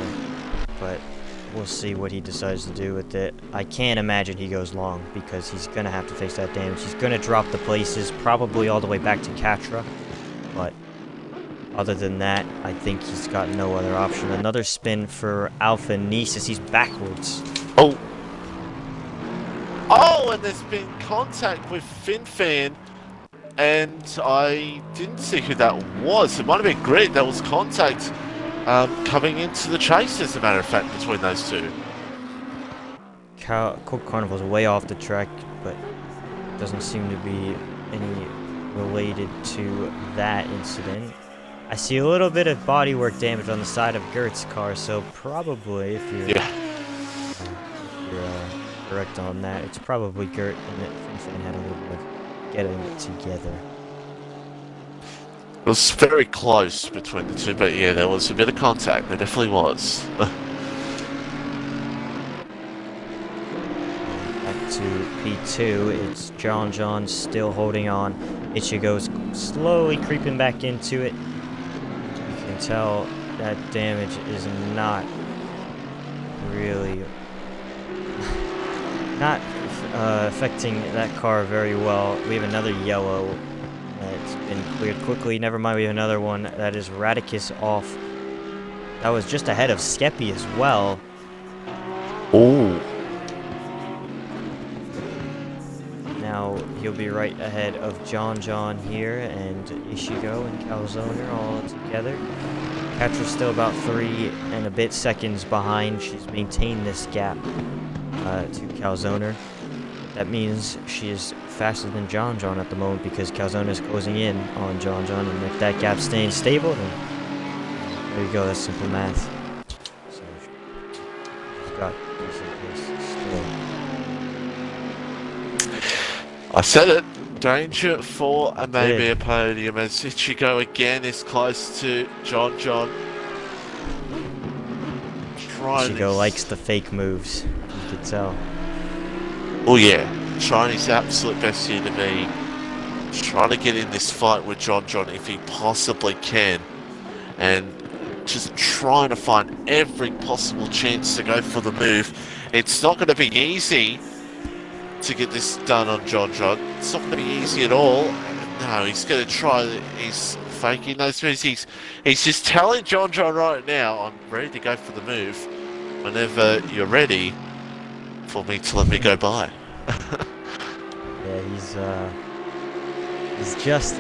But we'll see what he decides to do with it. I can't imagine he goes long because he's going to have to face that damage. He's going to drop the places, probably all the way back to Catra. But other than that, I think he's got no other option. Another spin for Alpha Nice as he's backwards. Oh! Oh, and there's been contact with FinFan, and I didn't see who that was. It might have been Grit. That was contact coming into the chase, as a matter of fact, between those two. Coke Carnival's way off the track, but doesn't seem to be any related to that incident. I see a little bit of bodywork damage on the side of Gert's car, so probably, if you're correct on that, it's probably Gert and that FinFan had a little bit of getting it together. It was very close between the two, but yeah, there was a bit of contact. There definitely was. Back to P2, it's John still holding on. Ichigo's slowly creeping back into it. You can tell that damage is not really not affecting that car very well. We have another yellow that's been cleared quickly. Never mind, we have another one that is Radicus off. That was just ahead of Skeppy as well. Oh. Now he'll be right ahead of John here, and Ishigo and Calzone are all together. Catra's still about 3 and a bit seconds behind. She's maintained this gap to Calzone. That means she is faster than John at the moment because Calzone is closing in on John, and if that gap's staying stable, then there you go, that's simple math. So she's got decent pace still. I said it. Danger for a maybe a podium as Ichigo again is close to John. Ichigo likes the fake moves, you could tell. Oh yeah, trying his absolute best here to be trying to get in this fight with John if he possibly can, and just trying to find every possible chance to go for the move. It's not going to be easy to get this done on John. It's not going to be easy at all. No, he's going to try. He's faking those moves. He's just telling John right now, I'm ready to go for the move whenever you're ready for me to let me go by. Yeah, he's just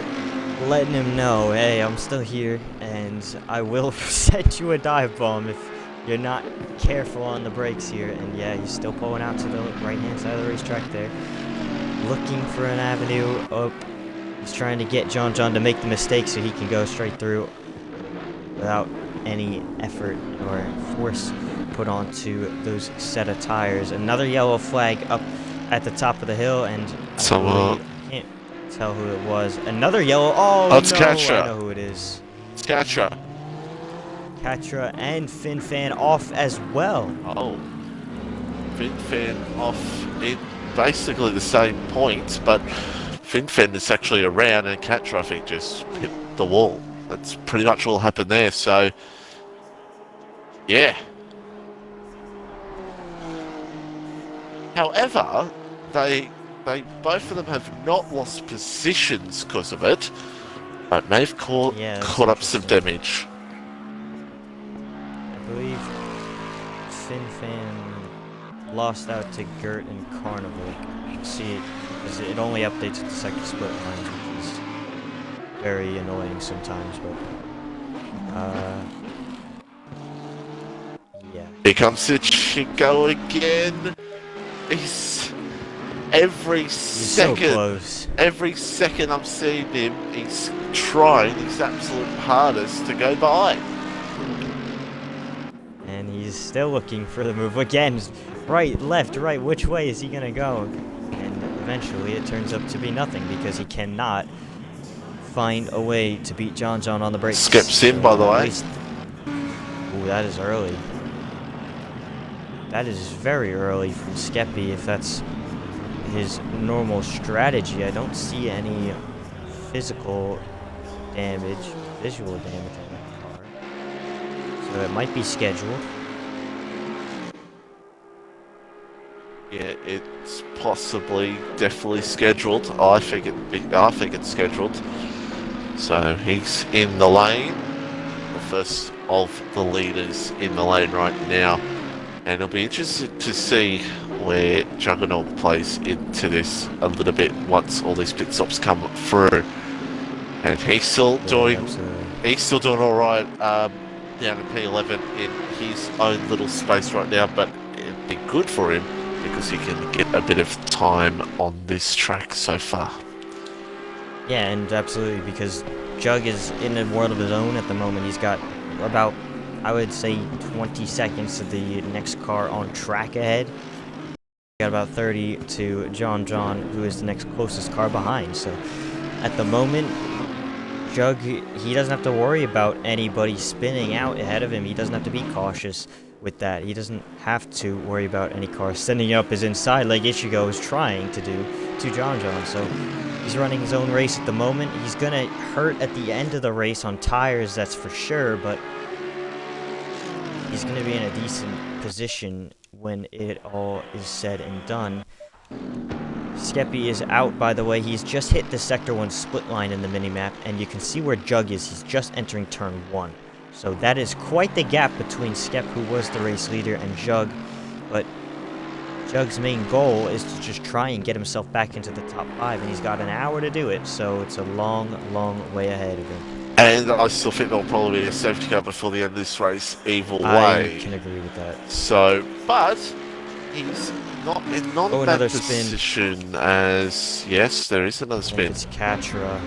letting him know, hey, I'm still here, and I will set you a dive bomb if you're not careful on the brakes here. And yeah, he's still pulling out to the right-hand side of the racetrack there, looking for an avenue up. He's trying to get John to make the mistake so he can go straight through without any effort or force put onto those set of tires. Another yellow flag up at the top of the hill, and I can't tell who it was. Another yellow. Oh, it's no, Catra. I know who it is. It's Catra and FinFan off as well. Oh, FinFan off in basically the same points, but FinFan is actually around, and Catra, I think, just hit the wall. That's pretty much all happened there. So, yeah. However, they both of them have not lost positions because of it, but they've caught up some damage. I believe FinFan lost out to Gert and Carnival. You can see it because it only updates at the second split lines, which is very annoying sometimes. But yeah. Here comes Ichigo again. He's so close. Every second I'm seeing him, he's trying his absolute hardest to go by. And he's still looking for the move again. Right, left, right. Which way is he gonna go? And eventually it turns up to be nothing because he cannot find a way to beat John on the brakes. Skips in, by the way. Ooh, that is early. That is very early from Skeppy if that's his normal strategy. I don't see any physical damage, visual damage on that car. So it might be scheduled. Yeah, it's possibly, definitely scheduled. I think it's scheduled. So he's in the lane, the first of the leaders in the lane right now, and it'll be interesting to see where Juggernaut plays into this a little bit once all these pit stops come through. And he's still doing all right down in P11 in his own little space right now, but it'd be good for him because he can get a bit of time on this track so far. Yeah, and absolutely, because Jug is in a world of his own at the moment. He's got about, I would say, 20 seconds to the next car on track ahead. Got about 30 to John, who is the next closest car behind. So, at the moment, Jug, he doesn't have to worry about anybody spinning out ahead of him. He doesn't have to be cautious with that. He doesn't have to worry about any car sending up his inside like Ichigo is trying to do to John. So he's running his own race at the moment. He's gonna hurt at the end of the race on tires, that's for sure, but he's gonna be in a decent position when it all is said and done. Skeppy is out, by the way. He's just hit the Sector 1 split line in the minimap, and you can see where Jug is. He's just entering turn 1. So that is quite the gap between Skep, who was the race leader, and Jug. But Jug's main goal is to just try and get himself back into the top 5, and he's got an hour to do it, so it's a long, long way ahead of him. And I still think there'll probably be a safety car before the end of this race, either way. I can agree with that. So, but he's not in a bad position as... Yes, there is another spin. It's Katra.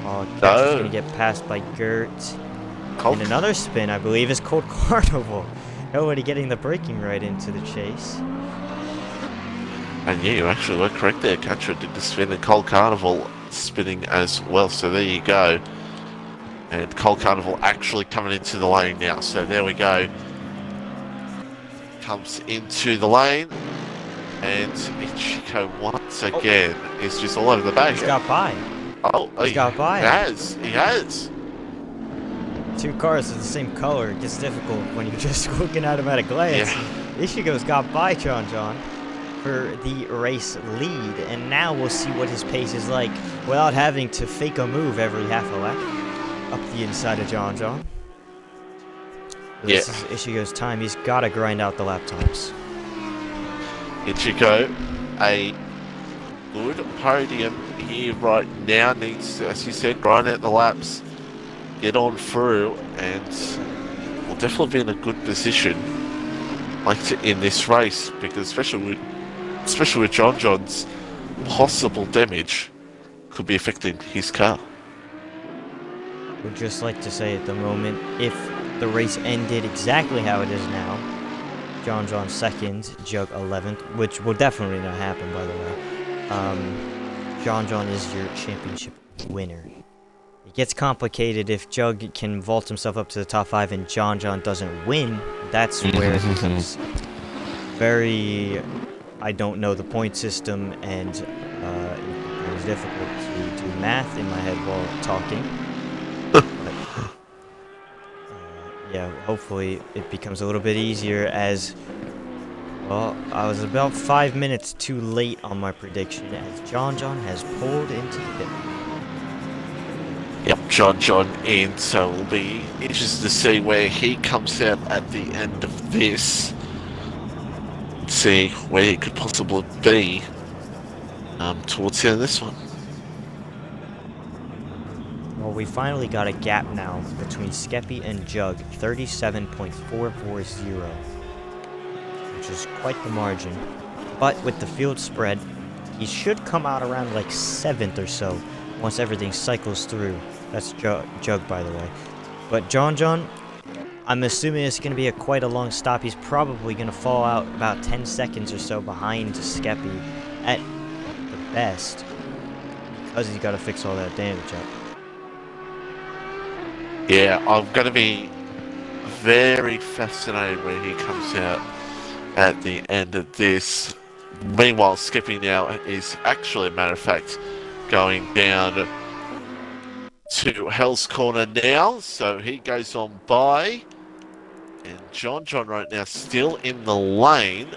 Oh, Katra's going to get passed by Gert. And another spin, I believe, is Cold Carnival. Nobody getting the braking right into the chase. And yeah, you actually were correct there. Katra did the spin and Cold Carnival spinning as well. So there you go. And Cold Carnival actually coming into the lane now. So there we go. Comes into the lane. And Ichiko once again is just all over the back. He's got by. Oh, he's got by. He has. Two cars of the same color. It gets difficult when you're just looking at him at a glance. Yeah. Ichigo's got by John for the race lead, and now we'll see what his pace is like without having to fake a move every half a lap up the inside of John. This is Ichigo's time. He's got to grind out the lap times. Ichigo, a good podium here right now, needs to, as you said, grind out the laps, get on through, and will definitely be in a good position in this race, because especially with John's possible damage could be affecting his car. Would just like to say at the moment, if the race ended exactly how it is now, John 2nd, Jug 11th, which will definitely not happen, by the way. John is your championship winner. It gets complicated if Jug can vault himself up to the top 5 and John doesn't win. That's where it becomes very... I don't know the point system, and it was difficult to do math in my head while talking. Yeah, hopefully it becomes a little bit easier as... Well, I was about 5 minutes too late on my prediction as John has pulled into the pit. Yep, John in, so it'll be interesting to see where he comes out at the end of this. See where he could possibly be towards the end of this one. Well, we finally got a gap now between Skeppy and Jug, 37.440, which is quite the margin. But with the field spread, he should come out around like 7th or so once everything cycles through. That's Jug, by the way. But John, I'm assuming it's going to be quite a long stop. He's probably going to fall out about 10 seconds or so behind Skeppy at the best because he's got to fix all that damage up. Yeah, I'm going to be very fascinated when he comes out at the end of this. Meanwhile, Skippy now is actually, a matter of fact, going down to Hell's Corner now, so he goes on by. And John right now still in the lane.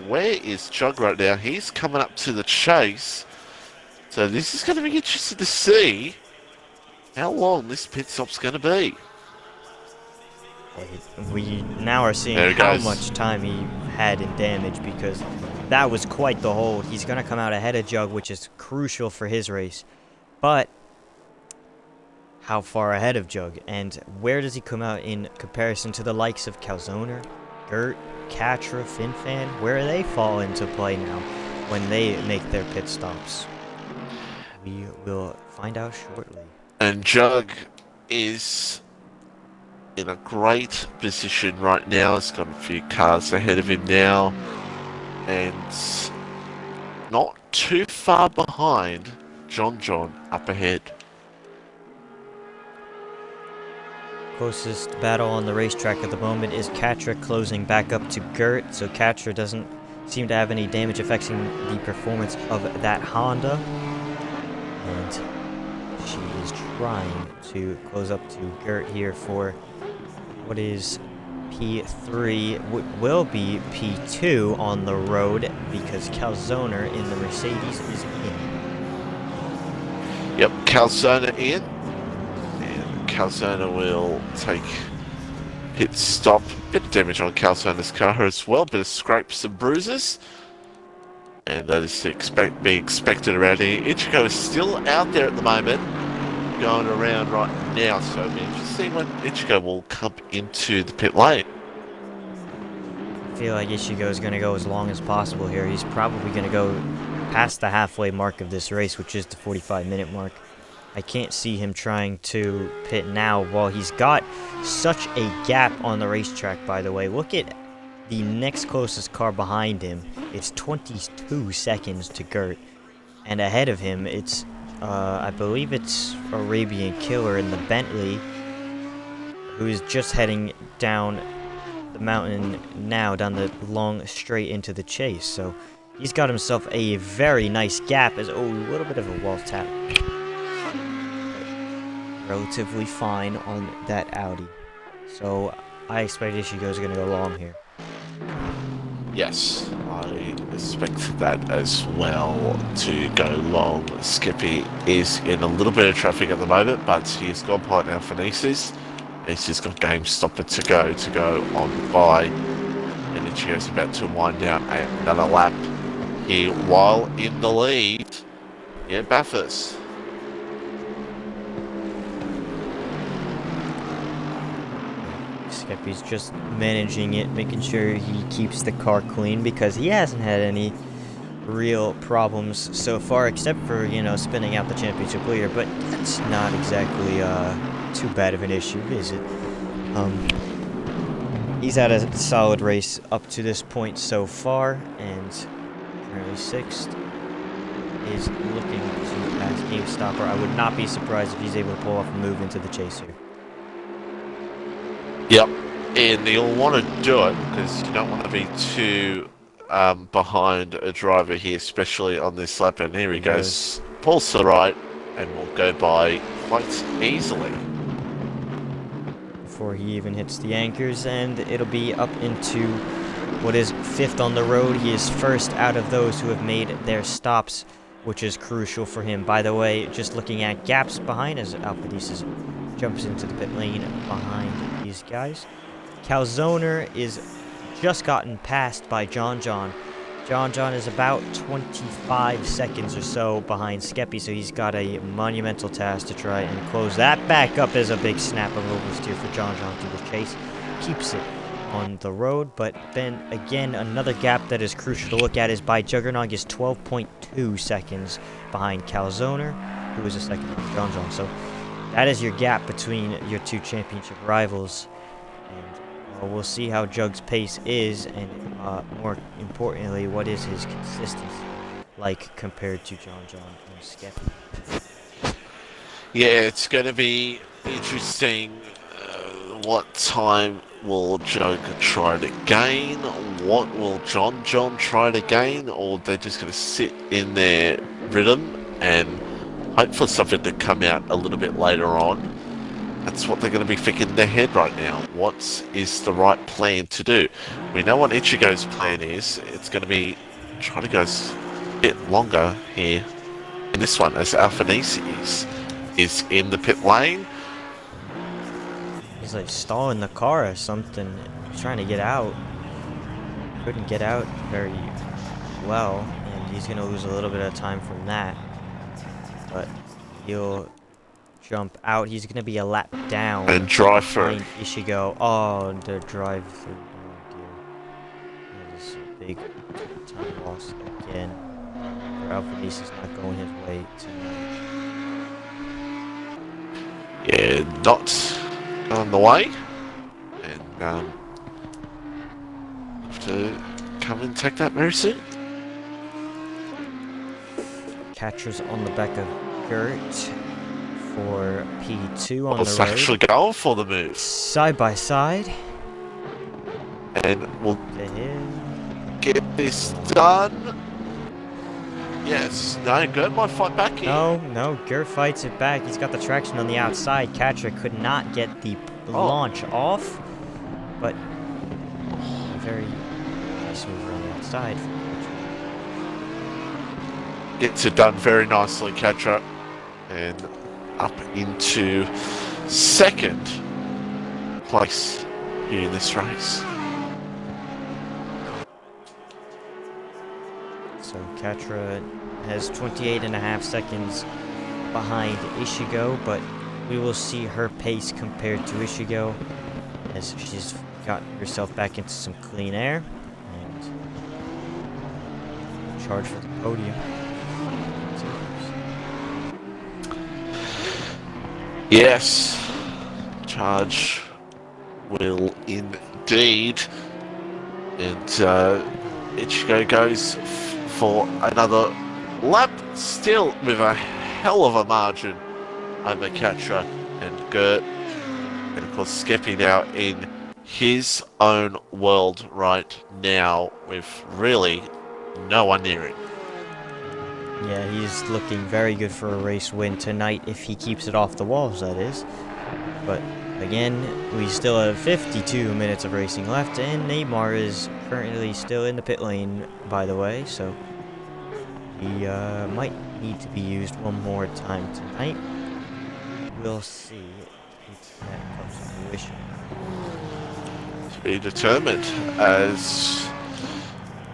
Where is Jug right now? He's coming up to the chase. So this is going to be interesting to see how long this pit stop's going to be. We now are seeing how much time he had in damage, because that was quite the hold. He's going to come out ahead of Jug, which is crucial for his race. But how far ahead of Jug, and where does he come out in comparison to the likes of Calzoner, Gert, Catra, FinFan? Where do they fall into play now when they make their pit stops? We will find out shortly. And Jug is in a great position right now. He's got a few cars ahead of him now, and not too far behind John up ahead. Closest battle on the racetrack at the moment is Catra closing back up to Gert, so Catra doesn't seem to have any damage affecting the performance of that Honda. And she is trying to close up to Gert here for what is P3, will be P2 on the road, because Calzoner in the Mercedes is in. Yep, Calzoner in. Calzoner will take pit stop. Bit of damage on Calzoner's car as well, bit of scrapes and bruises. And that is to be expected around here. Ichigo is still out there at the moment, going around right now, so it'll be interesting when Ichigo will come into the pit lane. I feel like Ichigo is going to go as long as possible here. He's probably going to go past the halfway mark of this race, which is the 45-minute mark. I can't see him trying to pit now while he's got such a gap on the racetrack, by the way. Look at the next closest car behind him. It's 22 seconds to Gert. And ahead of him, it's, I believe it's Arabian Killer in the Bentley, who is just heading down the mountain now, down the long straight into the chase. So he's got himself a very nice gap. As a little bit of a wall tap. Relatively fine on that Audi. So I expect Ichigo's going to go long here. Yes, I expect that as well to go long. Skippy is in a little bit of traffic at the moment, but he's gone behind now for Nieces. Nieces got game stopper to go on by. And Ichigo's about to wind down another lap here while in the lead. Yeah, Bathurst. Skippy's just managing it, making sure he keeps the car clean, because he hasn't had any real problems so far, except for, you know, spinning out the championship leader, but that's not exactly too bad of an issue, is it? He's had a solid race up to this point so far, and currently 6th is looking to pass GameStopper. I would not be surprised if he's able to pull off a move into the chase here. Yep, and you'll want to do it because you don't want to be too behind a driver here, especially on this lap. And here he goes, pulls to the right, and will go by quite easily. Before he even hits the anchors, and it'll be up into what is 5th on the road. He is first out of those who have made their stops, which is crucial for him. By the way, just looking at gaps behind as Alpadices jumps into the pit lane behind these guys. Calzoner is just gotten passed by John. John is about 25 seconds or so behind Skeppy, so he's got a monumental task to try and close that back up. As a big snap of oversteer for John through the chase. Keeps it on the road, but then again, another gap that is crucial to look at is by Juggernog is 12.2 seconds behind Calzoner, who is a second behind John. So that is your gap between your two championship rivals, and we'll see how Jug's pace is, and more importantly, what is his consistency. like compared to John and Skeppy. Yeah, it's going to be interesting. What time will Joe try to gain? What will John try to gain? Or they're just going to sit in their rhythm and hope for something to come out a little bit later on? That's what they're going to be thinking in their head right now. What is the right plan to do? We know what Ichigo's plan is. It's going to be trying to go a bit longer here in this one, as Alphanese is in the pit lane. He's like stalling the car or something, trying to get out. Couldn't get out very well, and he's going to lose a little bit of time from that. But he'll jump out. He's going to be a lap down. And drive through. Ishigo. Oh, the drive through. Oh, dear. That is a big time loss again. Alphanese is not going his way tonight. Yeah, not on the way. And have to come and take that very soon. Catcher's on the back of Gert for P2 on the road. Actually going for the move. Side by side. And we'll get this done. Yes, no, Gert might fight back here. No, Gert fights it back. He's got the traction on the outside. Catcher could not get the launch off, but very nice move on the outside. Gets it done very nicely, Catcher. And up into second place here in this race. So Katra has 28.5 seconds behind Ishigo, but we will see her pace compared to Ishigo as she's got herself back into some clean air and charge for the podium. Yes, charge will indeed. And Ichigo goes for another lap, still with a hell of a margin over Katra and Gert. And of course Skeppy now in his own world right now with really no one near him. Yeah, he's looking very good for a race win tonight if he keeps it off the walls, that is. But again, we still have 52 minutes of racing left, and Neymar is currently still in the pit lane, by the way, so he might need to be used one more time tonight. We'll see if that comes to fruition. To be determined as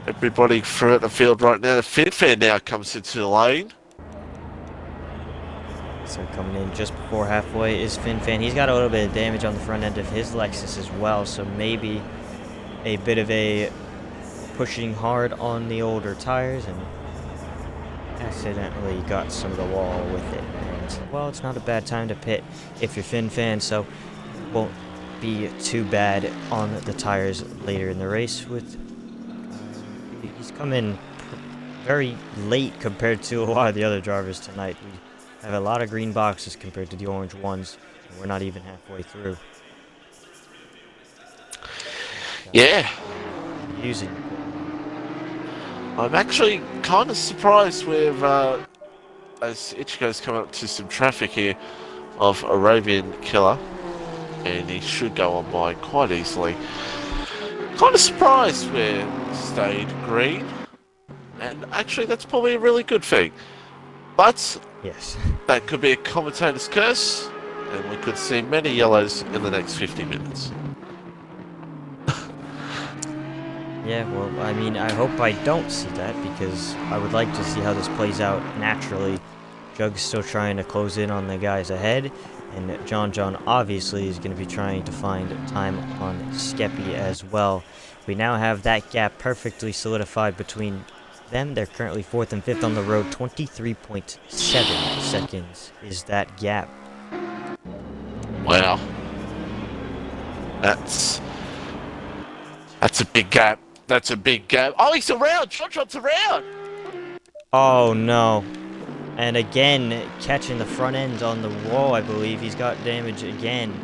everybody throughout the field right now. The Finfair now comes into the lane. So coming in just before halfway is Finfan. He's got a little bit of damage on the front end of his Lexus as well, so maybe a bit of a pushing hard on the older tires and accidentally got some of the wall with it. And, well, it's not a bad time to pit if you're Finfan, so won't be too bad on the tires later in the race. He's come in very late compared to a lot of the other drivers tonight. We have a lot of green boxes compared to the orange ones, and we're not even halfway through. Yeah. Using. I'm actually kind of surprised with, as Ichigo's come up to some traffic here of Arabian Killer, and he should go on by quite easily. Kind of surprised we're stayed green, and actually that's probably a really good thing. But yes, that could be a commentator's curse, and we could see many yellows in the next 50 minutes. Yeah, well, I mean, I hope I don't see that, because I would like to see how this plays out naturally. Jug's still trying to close in on the guys ahead, and John obviously is going to be trying to find time on Skeppy as well. We now have that gap perfectly solidified between them. They're currently 4th and 5th on the road. 23.7 seconds is that gap. Wow. That's a big gap. That's a big gap. Oh, he's around! John's around! Oh no. And again, catching the front end on the wall, I believe. He's got damage again.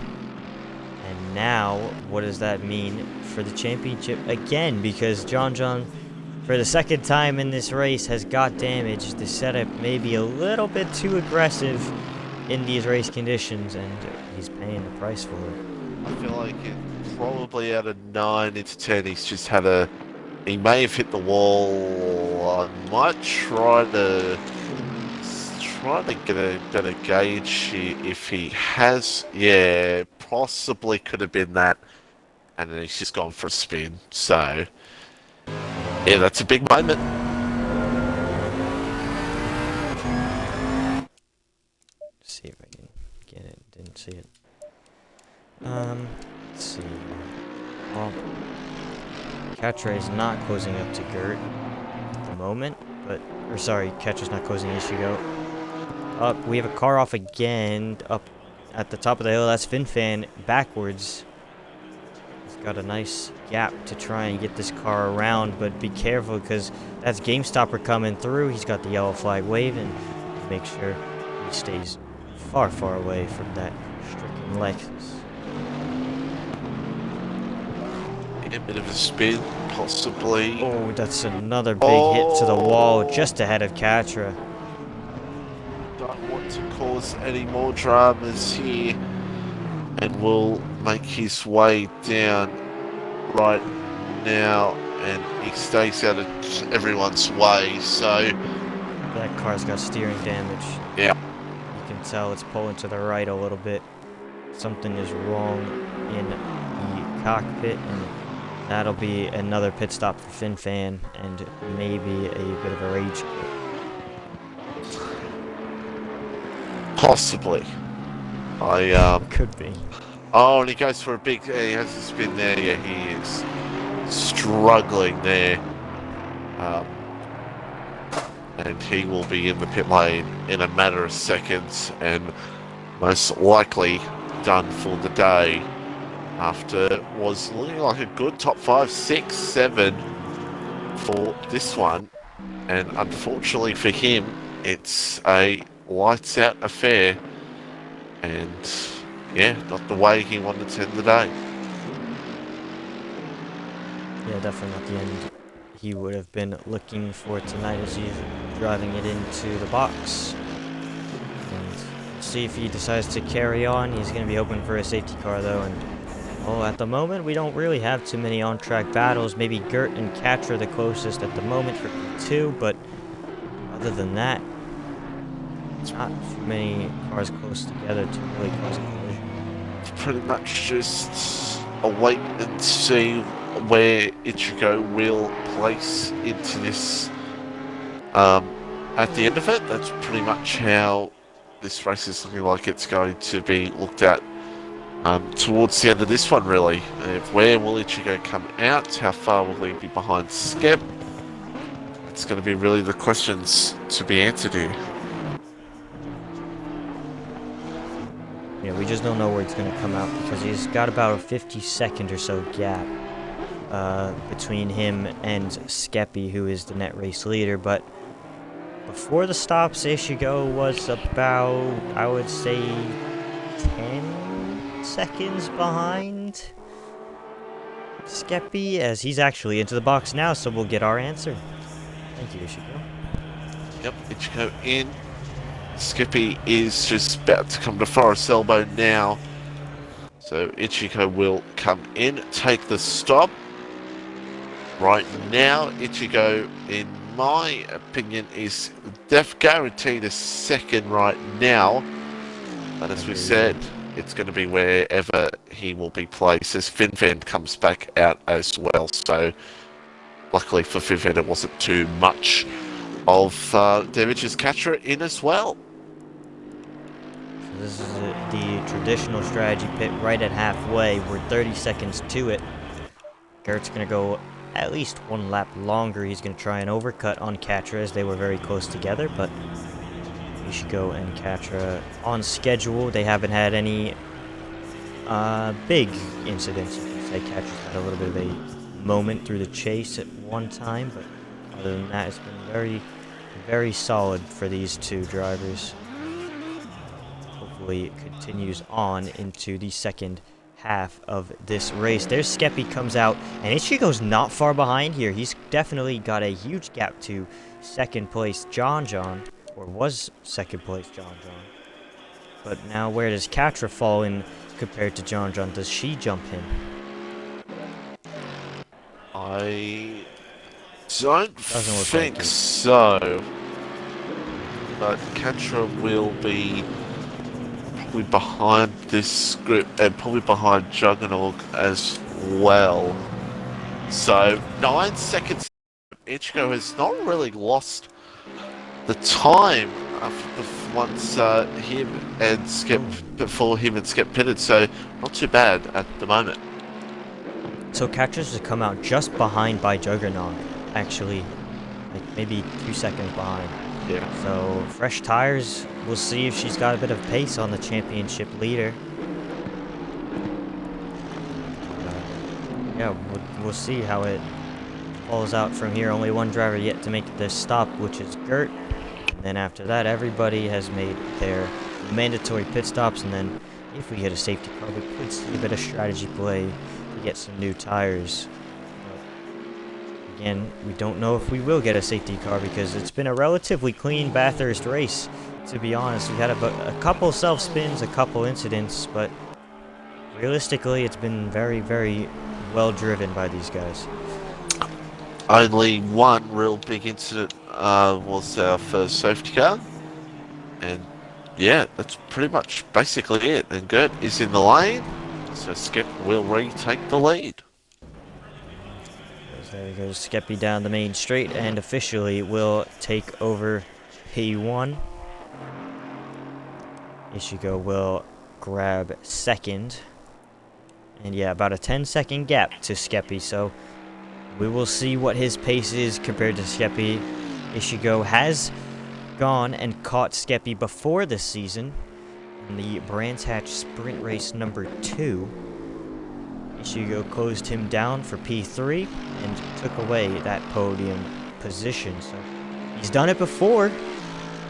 And now, what does that mean for the championship again? Because John, for the second time in this race, has got damage. The setup may be a little bit too aggressive in these race conditions, and he's paying the price for it. I feel like probably out of 9 into 10, he's just had a... He may have hit the wall. I might try to get a better gauge here if he has. Yeah, possibly could have been that. And then he's just gone for a spin. So, yeah, that's a big moment. See if I can get it. Didn't see it. Let's see. Well, Katra is not closing up to Gert at the moment, but... Or sorry, Katra's not closing Ishigo. Up, we have a car off again, up at the top of the hill. That's FinFan backwards. He's got a nice gap to try and get this car around, but be careful because that's GameStopper coming through. He's got the yellow flag waving. Make sure he stays far, far away from that stricken Lexus. A bit of a spin, possibly. Oh, that's another big hit to the wall just ahead of Katra. Don't want to cause any more dramas here, and will make his way down right now, and he stays out of everyone's way. So that car's got steering damage. Yeah, you can tell it's pulling to the right a little bit. Something is wrong in the cockpit, and that'll be another pit stop for FinFan, and maybe a bit of a rage quit. possibly. Could be. Oh, and he goes for a big... he has a spin there. Yeah, he is struggling there. And he will be in the pit lane in a matter of seconds, and most likely done for the day. After was looking like a good top 5, 6, 7 for this one. And unfortunately for him, it's a lights out affair. And yeah, not the way he wanted to end the day. Yeah, definitely not the end he would have been looking for tonight as he's driving it into the box. And see if he decides to carry on. He's going to be hoping for a safety car though, and well, at the moment we don't really have too many on-track battles. Maybe Gert and Katra the closest at the moment for P2, but other than that, not too many cars close together to really cause a collision. It's pretty much just a wait and see where Ichigo will place into this at the end of it. That's pretty much how this race is looking like it's going to be looked at towards the end of this one, really. Where will Ichigo come out? How far will he be behind Skep? It's going to be really the questions to be answered here. Yeah, we just don't know where it's going to come out because he's got about a 50-second or so gap between him and Skeppy, who is the net race leader. But before the stops, Ishigo was about, I would say, 10 seconds behind Skeppy, as he's actually into the box now, so we'll get our answer. Thank you, Ishigo. Yep, Ichigo in. Skippy is just about to come to Forest Elbow now. So Ichigo will come in, take the stop. Right now, Ichigo, in my opinion, is guaranteed a second right now. But as we said, it's going to be wherever he will be placed as FinFan comes back out as well. So luckily for FinFan, it wasn't too much of damage as Katra in as well. This is the traditional strategy pit right at halfway. We're 30 seconds to it. Gert's going to go at least one lap longer. He's going to try and overcut on Katra as they were very close together, but Ishigo and Katra on schedule. They haven't had any big incidents. You can say Katra's had a little bit of a moment through the chase at one time, but other than that, it's been very very solid for these two drivers. Hopefully it continues on into the second half of this race. There's Skeppy comes out, and Ichigo's not far behind here. He's definitely got a huge gap to second place John, or was second place John. But now where does Katra fall in compared to John? Does she jump him? I don't think like it. so. But Katra will be probably behind this group and probably behind Juggernaut as well. So 9 seconds. Ichigo has not really lost the time once him and Skip before him and Skip pitted, so not too bad at the moment. So Catra's to come out just behind by Juggernaut, actually, like maybe 2 seconds behind. Yeah. So fresh tires. We'll see if she's got a bit of pace on the championship leader. Yeah, we'll see how it falls out from here. Only one driver yet to make this stop, which is Gert. And then after that, everybody has made their mandatory pit stops. And then if we get a safety car, we could see a bit of strategy play to get some new tires. But again, we don't know if we will get a safety car because it's been a relatively clean Bathurst race, to be honest. We've had a couple self-spins, a couple incidents, but realistically, it's been very, very well driven by these guys. Only one real big incident was our first safety car, and yeah, that's pretty much basically it. And Gert is in the lane, so Skip will retake the lead. There goes Skeppy down the main straight and officially will take over P1. Ichigo will grab second. And yeah, about a 10-second gap to Skeppy, so we will see what his pace is compared to Skeppy. Ichigo has gone and caught Skeppy before this season in the Brands Hatch Sprint Race number 2. Ichigo closed him down for P3 and took away that podium position. So he's done it before.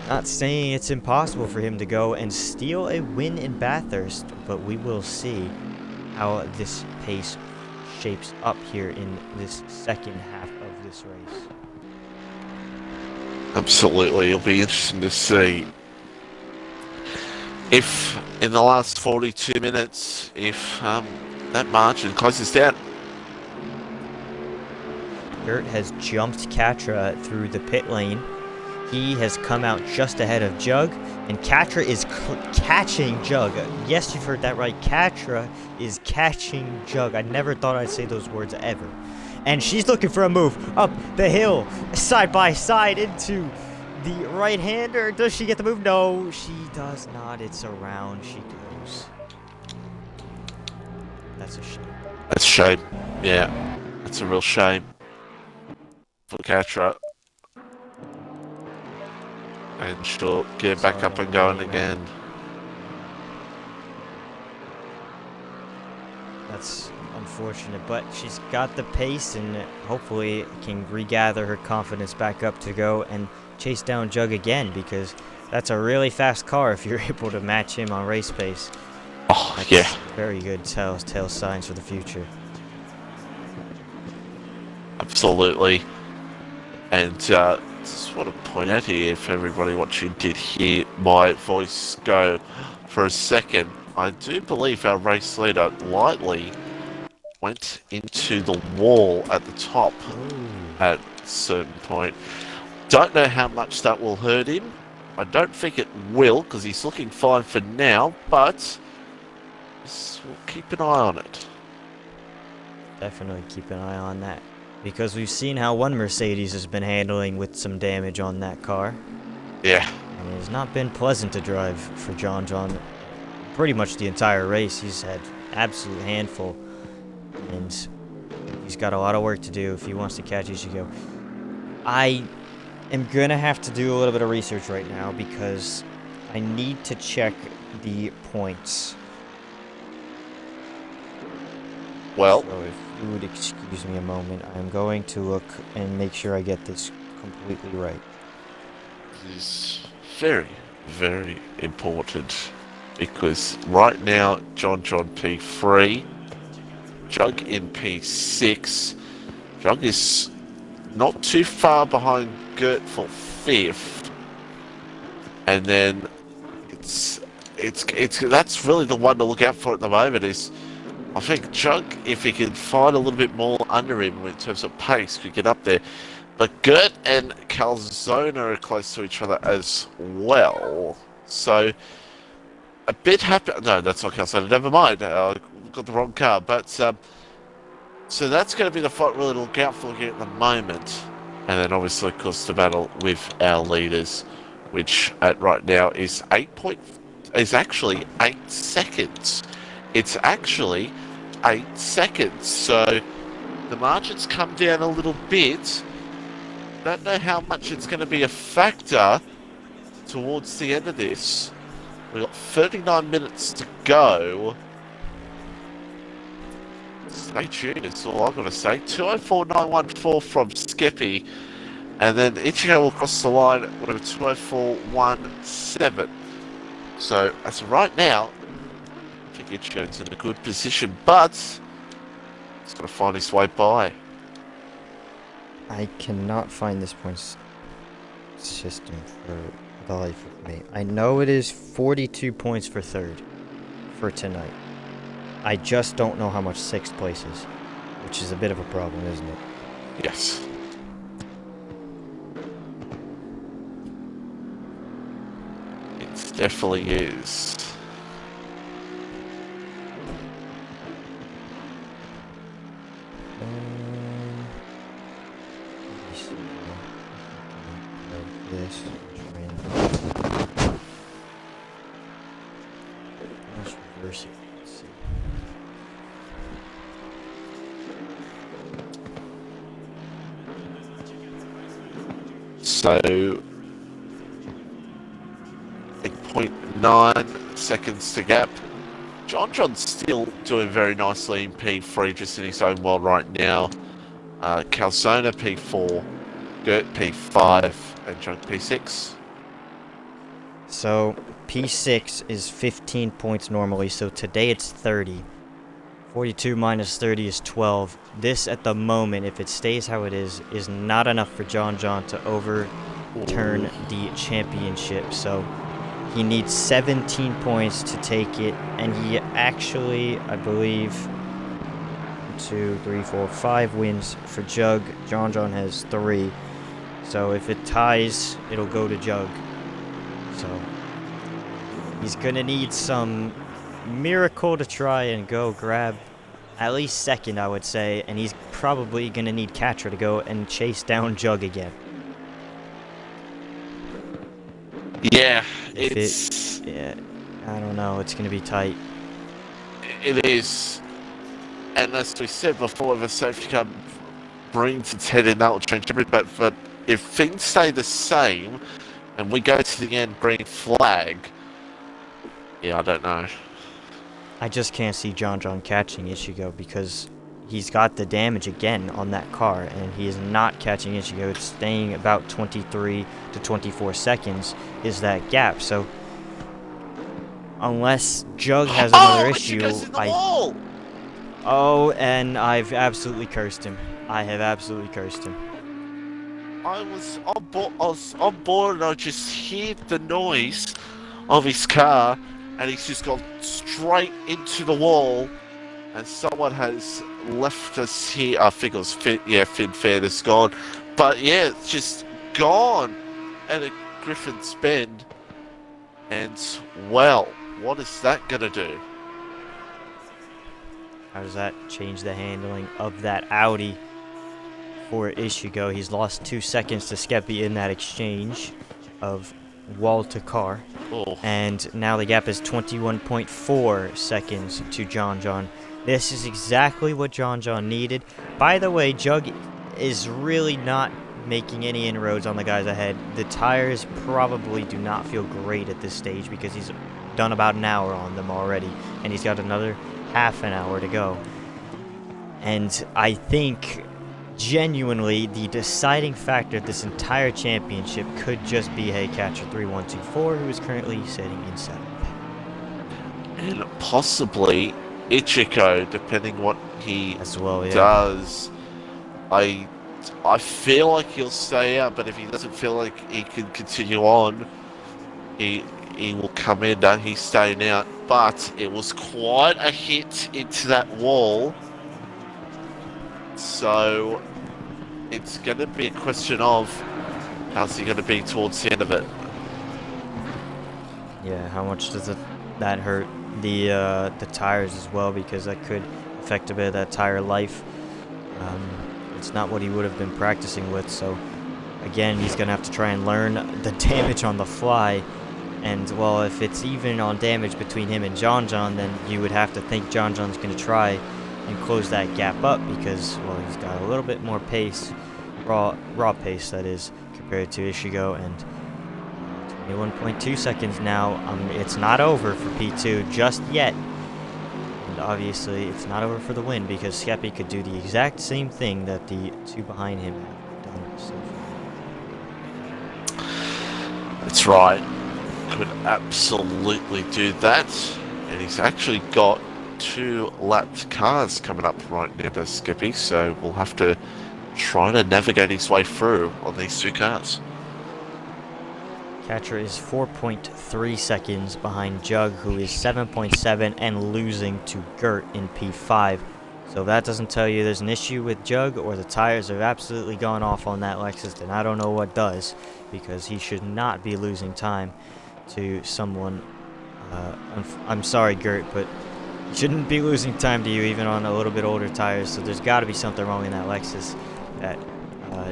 Not saying it's impossible for him to go and steal a win in Bathurst, but we will see how this pace shapes up here in this second half of this race. Absolutely, it'll be interesting to see if in the last 42 minutes, if that margin closes down. Gert has jumped Katra through the pit lane. He has come out just ahead of Jug, and Katra is catching Jug. Yes, you've heard that right. Katra is catching Jug. I never thought I'd say those words ever. And she's looking for a move up the hill, side by side into the right-hander. Does she get the move? No, she does not. It's around. She goes. That's a shame. That's a shame. Yeah, that's a real shame for Katra. And she'll get back up and going again. That's unfortunate, but she's got the pace and hopefully can regather her confidence back up to go and chase down Jug again, because that's a really fast car if you're able to match him on race pace. Oh, that's yeah. Very good telltale signs for the future. Absolutely. And just want to point out here, if everybody watching did hear my voice go for a second, I do believe our race leader lightly went into the wall at the top at a certain point. Don't know how much that will hurt him. I don't think it will, because he's looking fine for now, but we'll keep an eye on it. Definitely keep an eye on that, because we've seen how one Mercedes has been handling with some damage on that car. Yeah. And it has not been pleasant to drive for John. Pretty much the entire race, he's had absolute handful. And he's got a lot of work to do if he wants to catch Ichigo. I am going to have to do a little bit of research right now because I need to check the points. Well, so if you would excuse me a moment, I'm going to look and make sure I get this completely right. is very, very important because right now John P3, Jug in P6. Jug is not too far behind Gert for 5th, and then it's that's really the one to look out for at the moment. Is I think Jug, if he can find a little bit more under him in terms of pace, could get up there. But Gert and Calzona are close to each other as well, so a bit happy. No, that's not Calzona. Never mind. I got the wrong car, but. So that's going to be the fight really to look out for here at the moment. And then obviously, of course, the battle with our leaders, which at right now is actually 8 seconds. It's actually 8 seconds. So the margins come down a little bit. Don't know how much it's going to be a factor towards the end of this. We've got 39 minutes to go. Stay tuned, it's all I've got to say. 204.914 from Skippy, and then Ichigo will cross the line with a 204.17. So, as of right now, I think Ichigo's in a good position, but he's got to find his way by. I cannot find this point system for the life of me. I know it is 42 points for 3rd for tonight. I just don't know how much 6th place is, which is a bit of a problem, isn't it? Yes. It definitely is. This. Let's reverse it. So, 8.9 seconds to gap. John's still doing very nicely in P3, just in his own world right now. Calzona P4, Gert P5, and John P6. So, P6 is 15 points normally, so today it's 30. 42 minus 30 is 12. This, at the moment, if it stays how it is not enough for John to overturn the championship. So he needs 17 points to take it, and he actually, I believe, 2, 3, 4, 5 wins for Jug. John has 3. So if it ties, it'll go to Jug. So he's gonna need some miracle to try and go grab at least 2nd, I would say, and he's probably gonna need Katra to go and chase down Jug again. Yeah, yeah, I don't know, it's gonna be tight. It is, and as we said before, if a safety car brings its head in, that will change everything. But if things stay the same and we go to the end green flag, yeah, I don't know. I just can't see John catching Ichigo because he's got the damage again on that car, and he is not catching Ichigo. It's staying about 23 to 24 seconds is that gap. So unless Jug has another issue, and I've absolutely cursed him. I have absolutely cursed him. I was on board and I just heard the noise of his car, and he's just gone straight into the wall, and someone has left us here. I think it was Finn Fairness gone, but yeah, it's just gone at a Griffin's Bend, and well, what is that gonna do? How does that change the handling of that Audi for Ichigo? He's lost 2 seconds to Skeppy in that exchange of wall to car. Oh. And now the gap is 21.4 seconds to John. This is exactly what John needed. By the way, Jug is really not making any inroads on the guys ahead. The tires probably do not feel great at this stage because he's done about an hour on them already, and he's got another half an hour to go. And I think genuinely the deciding factor of this entire championship could just be Catcher 3124, who is currently sitting in 7th. And possibly Ichiko, depending what he As well, yeah. does. I feel like he'll stay out, but if he doesn't feel like he can continue on, he will come in. No, he's staying out. But it was quite a hit into that wall. So it's going to be a question of how's he going to be towards the end of it. Yeah, how much does that hurt the tires as well, because that could affect a bit of that tire life. It's not what he would have been practicing with, so again, he's going to have to try and learn the damage on the fly. And, well, if it's even on damage between him and John, then you would have to think John's going to try and close that gap up because, well, he's got a little bit more pace, raw pace, that is, compared to Ishigo, and 21.2 seconds now. It's not over for P2 just yet. And obviously, it's not over for the win because Skeppy could do the exact same thing that the two behind him have done so far. That's right. Could absolutely do that. And he's actually got 2 lapped cars coming up right near the Skippy, so we'll have to try to navigate his way through on these 2 cars. Catcher is 4.3 seconds behind Jug, who is 7.7 and losing to Gert in P5. So if that doesn't tell you there's an issue with Jug or the tires have absolutely gone off on that Lexus, then I don't know what does, because he should not be losing time to someone. I'm sorry, Gert, but he shouldn't be losing time to you even on a little bit older tires, so there's got to be something wrong in that Lexus that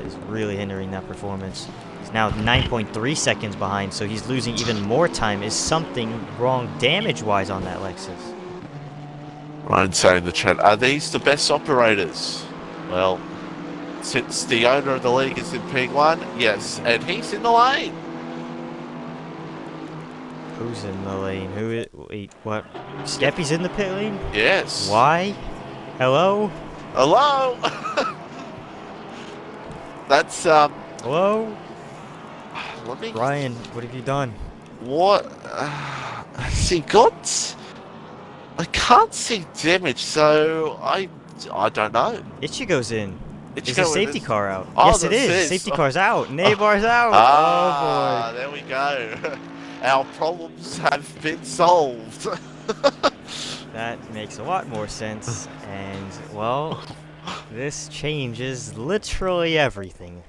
is really hindering that performance. He's now 9.3 seconds behind, so he's losing even more time. Is something wrong damage-wise on that Lexus? Ryan saying in the chat, are these the best operators? Well, since the owner of the league is in P1, yes, and he's in the lane. Who's in the lane? Wait, what? Skeppy's in the pit lane? Yes. Why? Hello? Hello? That's, Hello? let me... Ryan, what have you done? What? See, got... I can't see damage, so I don't know. Ichigo's in. Is the Ichigo safety car out? Oh, Yes, it that's is. it. Safety car's out. Neighbor's out. Ah, Oh, boy. there we go. Our problems have been solved. That makes a lot more sense. And, well, this changes literally everything.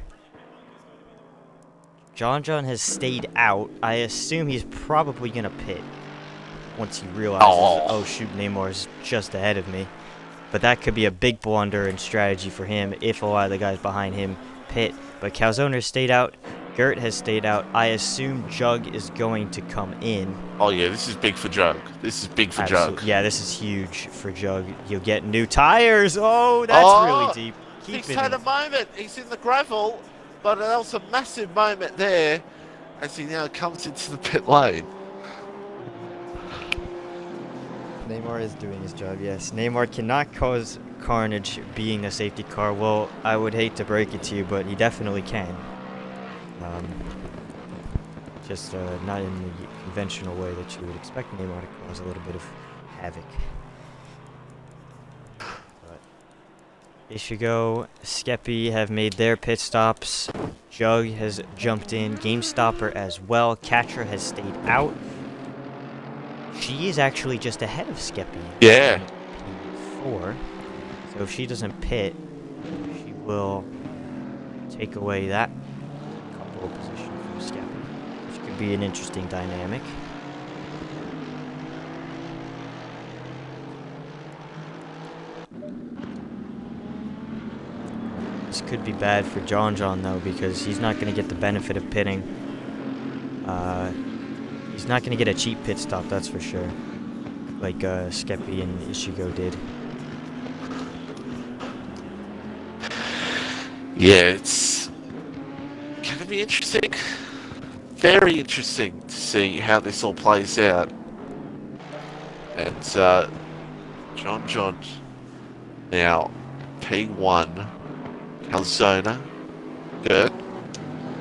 John has stayed out. I assume he's probably going to pit once he realizes, oh shoot, Neymar's just ahead of me. But that could be a big blunder in strategy for him if a lot of the guys behind him pit. But Calzoner stayed out. Gert has stayed out. I assume Jug is going to come in. Oh yeah, this is big for Jug. This is big for Jug. Yeah, this is huge for Jug. You'll get new tires. Oh, that's really deep. He's had a moment. He's in the gravel, but that was a massive moment there as he now comes into the pit lane. Neymar is doing his job, yes. Neymar cannot cause carnage being a safety car. Well, I would hate to break it to you, but he definitely can. Just not in the conventional way that you would expect Neymar to cause a little bit of havoc. But Ishigo, Skeppy have made their pit stops. Jug has jumped in. Game Stopper as well. Catcher has stayed out. She is actually just ahead of Skeppy. Yeah. P4. So if she doesn't pit, she will take away that couple of position from Skeppy, which could be an interesting dynamic. This could be bad for John though, because he's not going to get the benefit of pitting. He's not going to get a cheap pit stop, that's for sure, like Skeppy and Ishigo did. Yeah, it's going to be interesting. Very interesting to see how this all plays out. And John now P1 Calzona, good.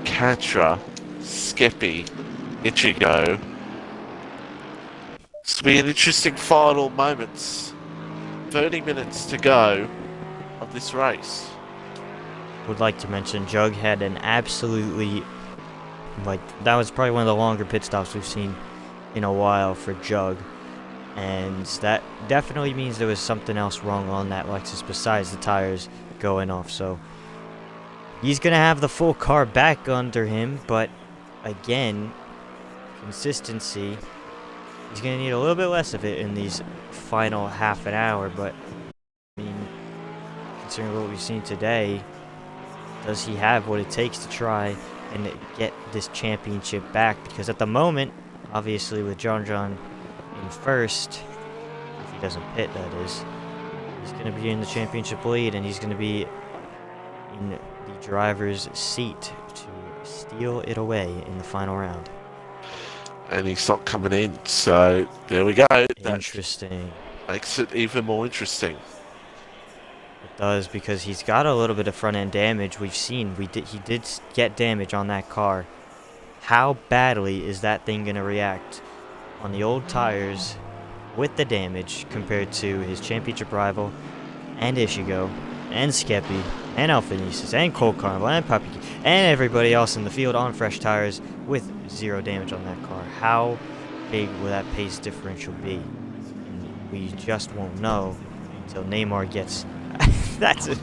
Katra, Skeppy, Ichigo. This will be an interesting final moments. 30 minutes to go of this race. Would like to mention Jug had an absolutely, that was probably one of the longer pit stops we've seen in a while for Jug. And that definitely means there was something else wrong on that Lexus besides the tires going off. So he's going to have the full car back under him, but again, consistency. He's going to need a little bit less of it in these final half an hour, but I mean, considering what we've seen today, does he have what it takes to try and get this championship back? Because at the moment, obviously with John in first, if he doesn't pit, that is, he's going to be in the championship lead, and he's going to be in the driver's seat to steal it away in the final round. And he's not coming in, so there we go. Interesting. That makes it even more interesting. It does, because he's got a little bit of front end damage. We've seen he did get damage on that car. How badly is that thing going to react on the old tires with the damage compared to his championship rival and Ishigo and Skeppy and Alphanesis and Cold Carnival and Papiki and everybody else in the field on fresh tires with 0 damage on that car? How big will that pace differential be? And we just won't know until Neymar gets that's a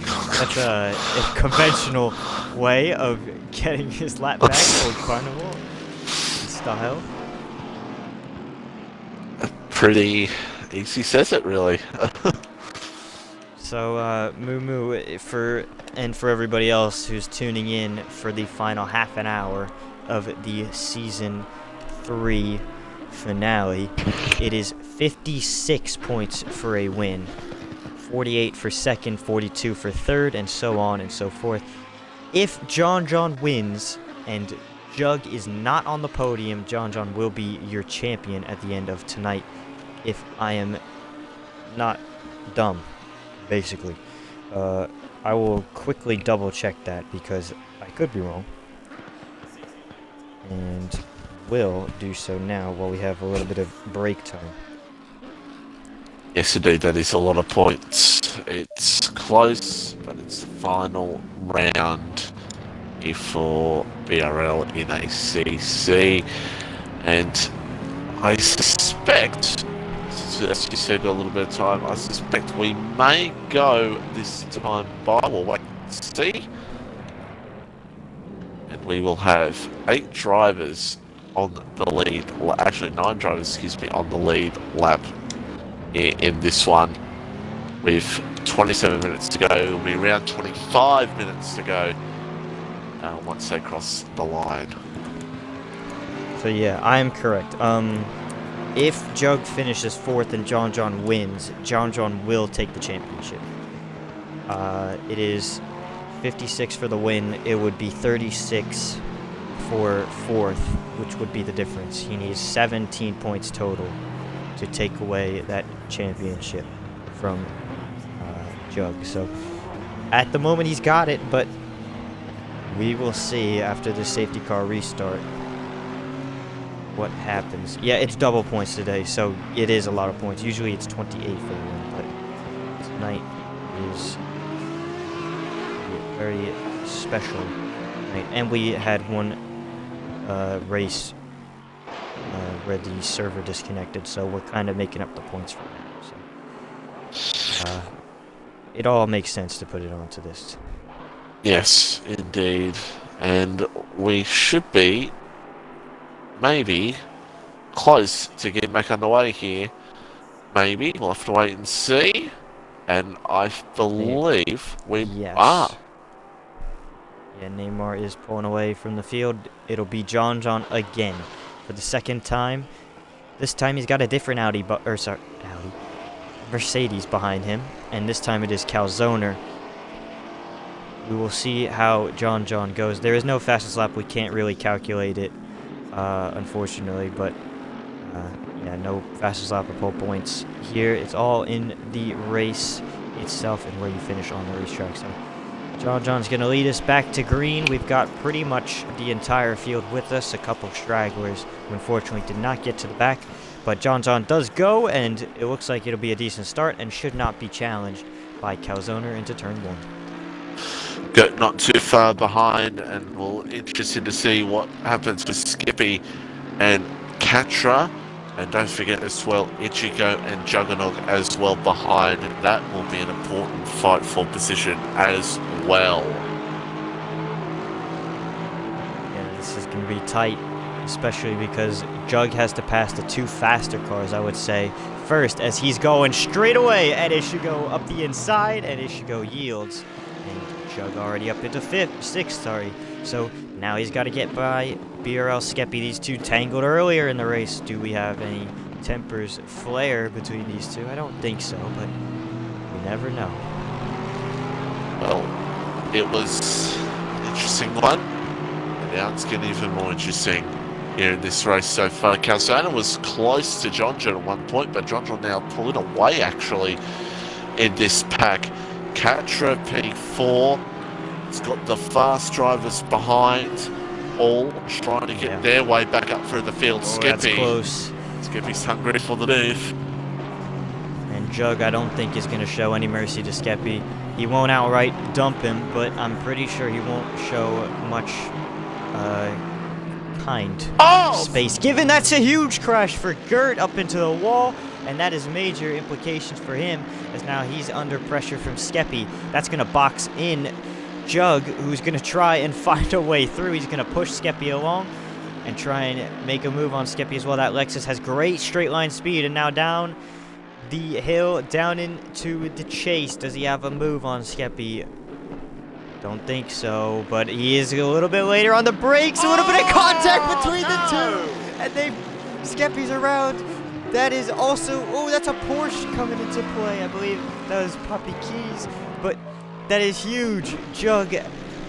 conventional way of getting his lap back, Cold Carnival style. Pretty easy says it, really. So, Moo for everybody else who's tuning in for the final half an hour of the Season 3 finale, it is 56 points for a win, 48 for second, 42 for third, and so on and so forth. If John wins and Jug is not on the podium, John will be your champion at the end of tonight, if I am not dumb, basically. I will quickly double check that because I could be wrong, and will do so now while we have a little bit of break time. Yes, indeed, that is a lot of points. It's close, but it's the final round here for BRL in ACC, and I suspect, as you said, a little bit of time, I suspect we may go this time by, we'll wait and see, and we will have 8 drivers on the lead, well, actually 9 drivers, excuse me, on the lead lap in this one, with 27 minutes to go. It'll be around 25 minutes to go once they cross the line. So yeah, I am correct. If Jug finishes 4th and John wins, John will take the championship. It is 56 for the win. It would be 36 for 4th, which would be the difference. He needs 17 points total to take away that championship from Jug. So at the moment he's got it, but we will see after the safety car restart what happens. Yeah, it's double points today, so it is a lot of points. Usually it's 28 for the win, but tonight is a very special night. And we had one race where the server disconnected, so we're kind of making up the points for that. So it all makes sense to put it onto this. Yes, indeed. And we should be maybe close to getting back underway here. Maybe. We'll have to wait and see. And I believe we are. Yeah, Neymar is pulling away from the field. It'll be John again for the second time. This time he's got a different Mercedes behind him. And this time it is Calzona. We will see how John goes. There is no fastest lap. We can't really calculate it, unfortunately. But, yeah, no fastest lap or pole points here. It's all in the race itself and where you finish on the racetrack. So John's going to lead us back to green. We've got pretty much the entire field with us. A couple stragglers who unfortunately did not get to the back. But John does go, and it looks like it'll be a decent start and should not be challenged by Calzoner into turn 1. Go not too far behind, and we'll interested to see what happens with Skippy and Katra. And don't forget as well, Ichigo and Juggernog as well behind. That will be an important fight for position as well. Yeah, this is going to be tight, especially because Jug has to pass the 2 faster cars, I would say. First, as he's going straight away at Ichigo up the inside, and Ichigo yields. And Jug already up into 6th, sorry. So now he's got to get by BRL Skeppy. These two tangled earlier in the race. Do we have any tempers flare between these two? I don't think so, but we never know. Well, it was an interesting one. And now it's getting even more interesting here in this race so far. Calzona was close to John at one point, but John now pulling away actually in this pack. Katra P4. It's got the fast drivers behind, all trying to get their way back up through the field. Oh, Skippy. that's close. Skippy's hungry for the move. And Jug, I don't think is going to show any mercy to Skeppy. He won't outright dump him, but I'm pretty sure he won't show much kind space. Given that's a huge crash for Gert up into the wall, and that is major implications for him, as now he's under pressure from Skeppy. That's going to box in Jug, who's going to try and find a way through. He's going to push Skeppy along and try and make a move on Skeppy as well. That Lexus has great straight line speed, and now down the hill, down into the chase. Does he have a move on Skeppy? Don't think so, but he is a little bit later on the brakes. A little bit of contact between the two, and Skeppy's around. That is also, that's a Porsche coming into play. I believe that was Puppy Keys, but that is huge. Jug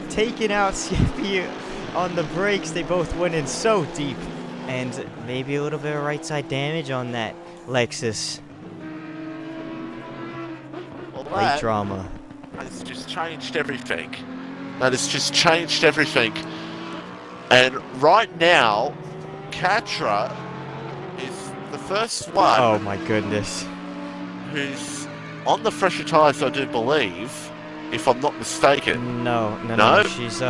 taking out Skeppy on the brakes. They both went in so deep. And maybe a little bit of right side damage on that Lexus. Late drama. It's just changed everything. That has just changed everything. And right now, Katra is the first one. Oh my goodness. Who's on the fresher tyres, I do believe. If I'm not mistaken. No. She's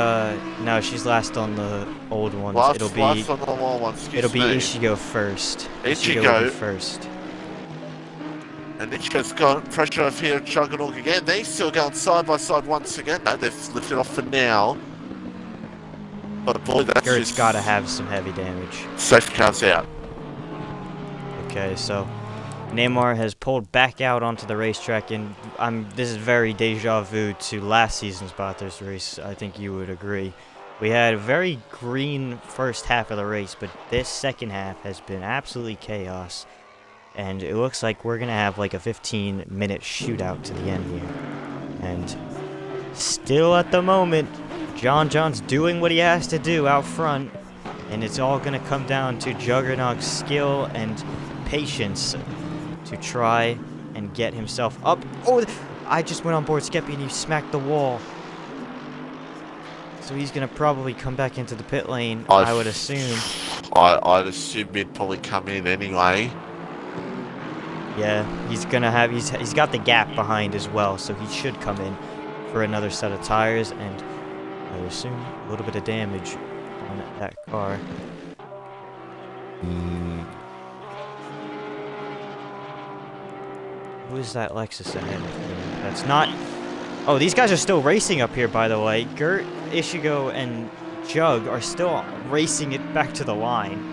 last on the old ones. Last on the old ones. It'll be Ichigo first. Ichigo will be first. And Ichigo's got pressure up here at Juggernog again. They're still going side by side once again. No, they've lifted off for now. But boy, that's Gert's got to have some heavy damage. Safety car's out. Okay, so Neymar has pulled back out onto the racetrack, and this is very deja vu to last season's Bathurst race. I think you would agree. We had a very green first half of the race, but this second half has been absolutely chaos. And it looks like we're going to have like a 15-minute shootout to the end here. And still at the moment, John's doing what he has to do out front. And it's all going to come down to Juggernog's skill and patience to try and get himself up. Oh, I just went on board Skeppy and he smacked the wall. So he's going to probably come back into the pit lane, I would assume. I'd assume he'd probably come in anyway. Yeah, he's got the gap behind as well, so he should come in for another set of tires, and I would assume a little bit of damage on that car. Who is that Lexus ahead of him? That's not... Oh, these guys are still racing up here, by the way. Gert, Ichigo, and Jug are still racing it back to the line.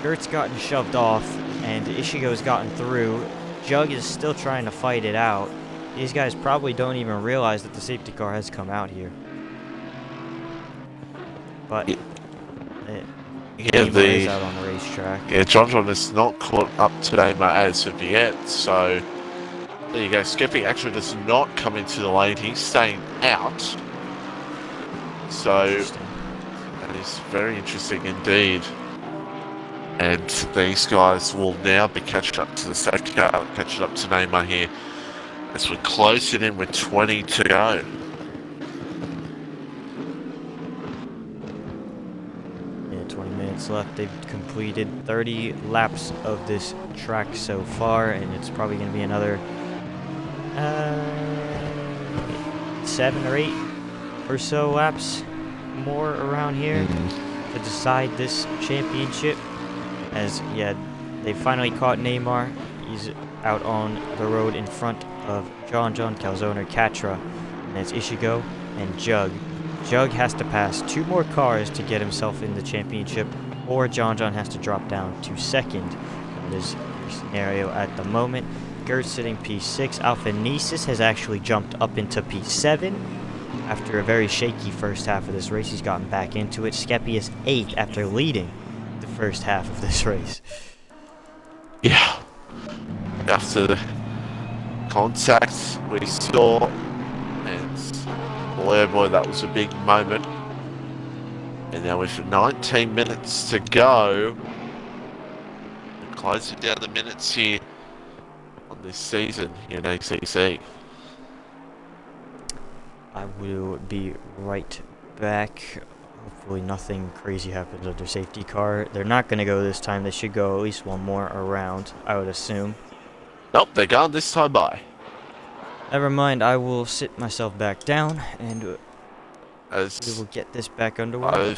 Gert's gotten shoved off, and Ishigo's gotten through. Jug is still trying to fight it out. These guys probably don't even realize that the safety car has come out here. But is out on the racetrack. Yeah, John is not caught up today as of yet, so there you go. Skeppy actually does not come into the lane. He's staying out. So that is very interesting indeed. And these guys will now be catching up to the safety car, catching up to Neymar here as we close it in with 20 to go. Yeah, 20 minutes left. They've completed 30 laps of this track so far, and it's probably going to be another 7 or 8 or so laps more around here to decide this championship. As, yeah, they finally caught Neymar. He's out on the road in front of John Calzone, Catra, and it's Ishigo and Jug. Jug has to pass 2 more cars to get himself in the championship, or John has to drop down to second. That is the scenario at the moment. Gert sitting P6. Alphanesis has actually jumped up into P7 after a very shaky first half of this race. He's gotten back into it. Skeppy is 8th after leading the first half of this race. Yeah. After the contact we saw, and boy oh boy, that was a big moment. And now with 19 minutes to go, we're closing down the minutes here on this season in ACC. I will be right back. Hopefully nothing crazy happens with their safety car. They're not going to go this time. They should go at least one more around, I would assume. Nope, they're gone this time by. Never mind, I will sit myself back down, and we will get this back underway. I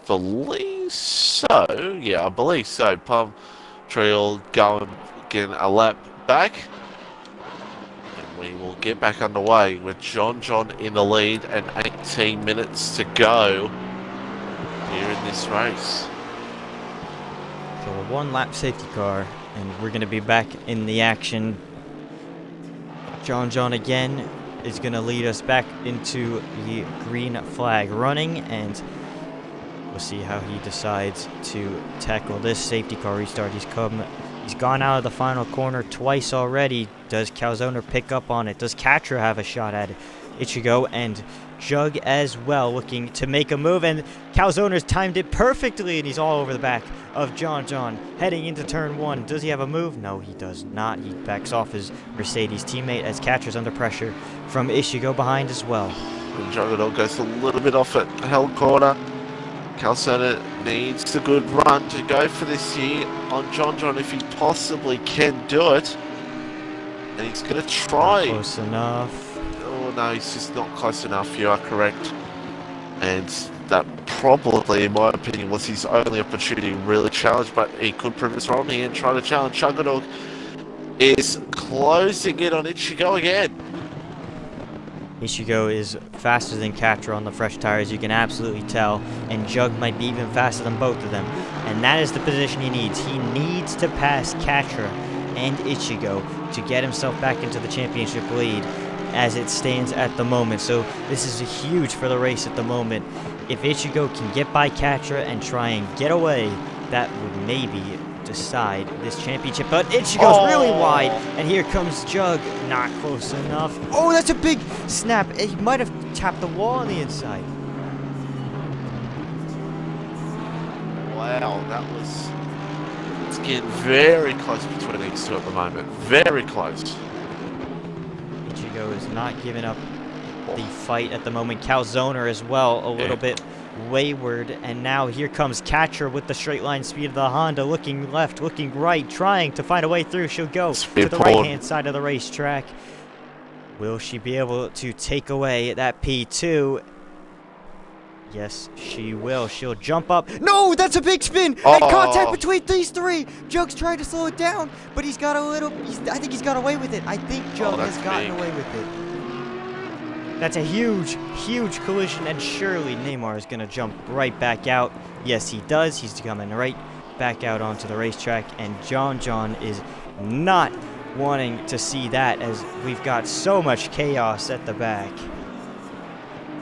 believe so. Yeah, I believe so. Palm Trail going again a lap back. And we will get back underway with John in the lead and 18 minutes to go here in this race. So a 1-lap safety car, and we're going to be back in the action. John again is going to lead us back into the green flag running, and we'll see how he decides to tackle this safety car restart. He's gone out of the final corner twice already. Does Calzone pick up on it? Does Catra have a shot at it? Ichigo and Jug as well, looking to make a move, and Calzone's timed it perfectly, and he's all over the back of John heading into turn 1. Does he have a move? No, he does not. He backs off his Mercedes teammate as Catra's under pressure from Ishigo behind as well. And Juggernaut goes a little bit off at Hell Corner. Calzone needs a good run to go for this here on John if he possibly can do it. And he's going to try. Not close enough. Oh no, he's just not close enough. You are correct. And that probably, in my opinion, was his only opportunity to really challenge, but he could prove us wrong here and try to challenge. Juggernaut is closing in on Ichigo again. Ishigo is faster than Catra on the fresh tires, you can absolutely tell, and Jug might be even faster than both of them, and that is the position he needs. He needs to pass Catra and Ichigo to get himself back into the championship lead as it stands at the moment. So this is huge for the race at the moment. If Ichigo can get by Catra and try and get away, that would maybe decide this championship. But Ichigo's really wide, and here comes Jug. Not close enough. Oh, that's a big snap. He might have tapped the wall on the inside. Wow, that was... It's getting very close between these two at the moment. Very close. Ichigo is not giving up the fight at the moment. Calzone as well, a little bit wayward, and now here comes Catra with the straight line speed of the Honda, looking left, looking right, trying to find a way through. She'll go to the right-hand side of the racetrack. Will she be able to take away that P2? Yes, she will. She'll jump up. No, that's a big spin! And contact between these three! Jug's trying to slow it down, but he's got a little... I think he's got away with it. I think Jug has gotten away with it. That's a huge, huge collision, and surely Neymar is going to jump right back out. Yes, he does. He's coming right back out onto the racetrack, and John is not wanting to see that, as we've got so much chaos at the back.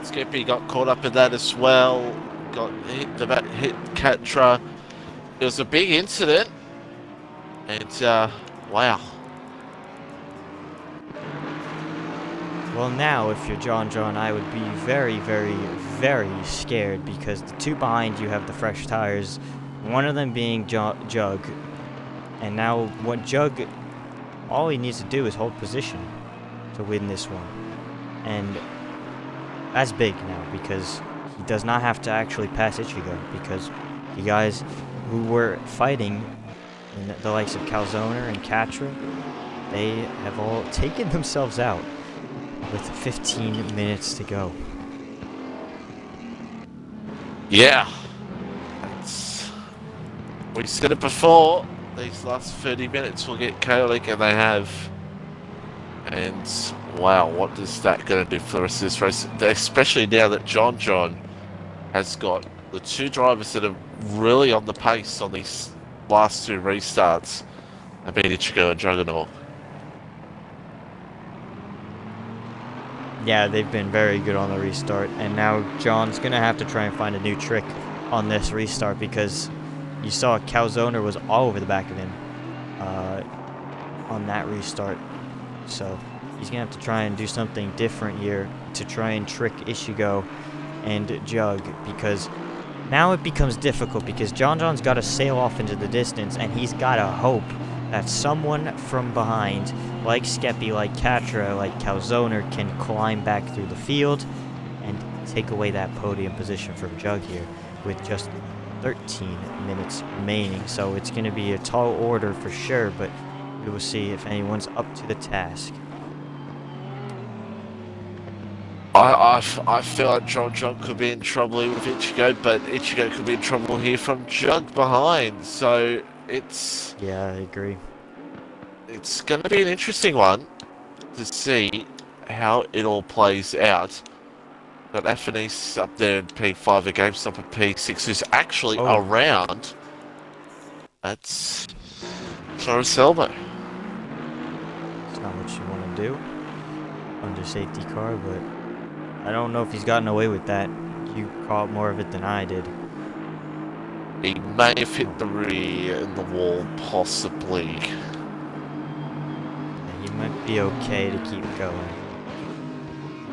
Skippy got caught up in that as well. Got hit Catra. It was a big incident, and wow. Well, now, if you're John, I would be very, very, very scared, because the two behind you have the fresh tires, one of them being Jug, and now what Jug, all he needs to do is hold position to win this one. And that's big now because he does not have to actually pass Ichigo, because the guys who were fighting, in the likes of Calzona and Catra, they have all taken themselves out with 15 minutes to go. Yeah. We said it before, these last 30 minutes will get chaotic, and they have. And wow, what is that going to do for the rest of this race? Especially now that John has got the two drivers that are really on the pace on these last two restarts. I mean, Ichigo and Juggernaut. Yeah, they've been very good on the restart, and now John's going to have to try and find a new trick on this restart, because you saw Calzona was all over the back of him on that restart. So he's going to have to try and do something different here to try and trick Ichigo and Jug, because now it becomes difficult, because John's got to sail off into the distance, and he's got to hope that someone from behind, like Skeppy, like Catra, like Calzona, can climb back through the field and take away that podium position from Jug here with just 13 minutes remaining. So it's going to be a tall order for sure, but we will see if anyone's up to the task. I feel like John could be in trouble here with Ichigo, but Ichigo could be in trouble here from Jug behind. So it's... Yeah, I agree. It's going to be an interesting one to see how it all plays out. But Afanis up there in P5, a GameStop at P6, who's actually around. That's Cyrus Elbow. It's not what you want to do under safety car, but I don't know if he's gotten away with that. You caught more of it than I did. He may have hit the rear in the wall, possibly. Yeah, he might be okay to keep going.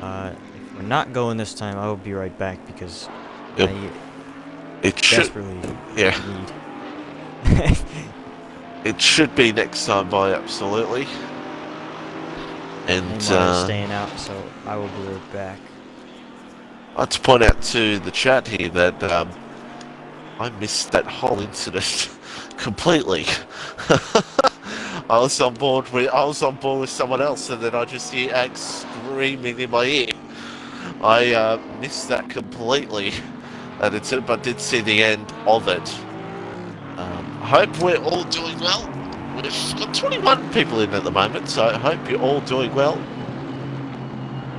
If we're not going this time, I will be right back, because I desperately need. It should be next time by, absolutely. And staying out, so I will be right back. I'd like to point out to the chat here that I missed that whole incident completely. I was on board with someone else, and then I just hear Axe screaming in my ear. I missed that completely, that incident, but did see the end of it. I hope we're all doing well. We've got 21 people in at the moment, so I hope you're all doing well.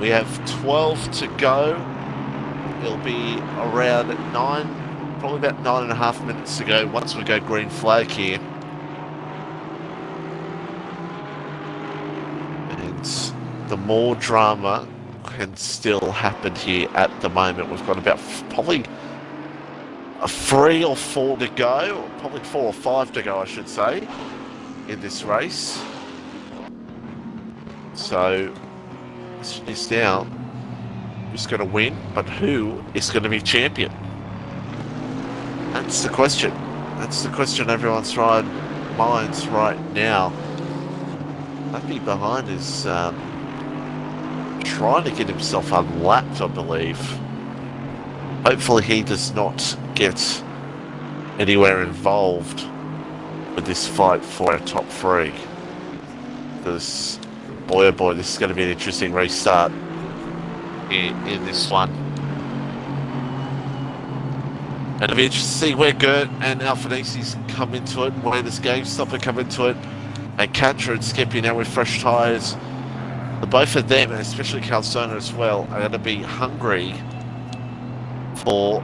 We have 12 to go. It'll be around 9, probably about 9.5 minutes to go once we go green flag here. And the more drama can still happen here at the moment. We've got about probably 3 or 4 to go, or probably 4 or 5 to go, I should say, in this race. So, this is now who's going to win, but who is going to be champion? That's the question. That's the question everyone's minds right now. Happy behind is trying to get himself unlapped, I believe. Hopefully he does not get anywhere involved with this fight for our top 3. Because, boy oh boy, this is going to be an interesting restart in this one. And it'll be interesting to see where Gert and Alphanesi's come into it, where this GameStop come into it, and Catra and Skeppy now with fresh tyres. The both of them, and especially Calzona as well, are going to be hungry for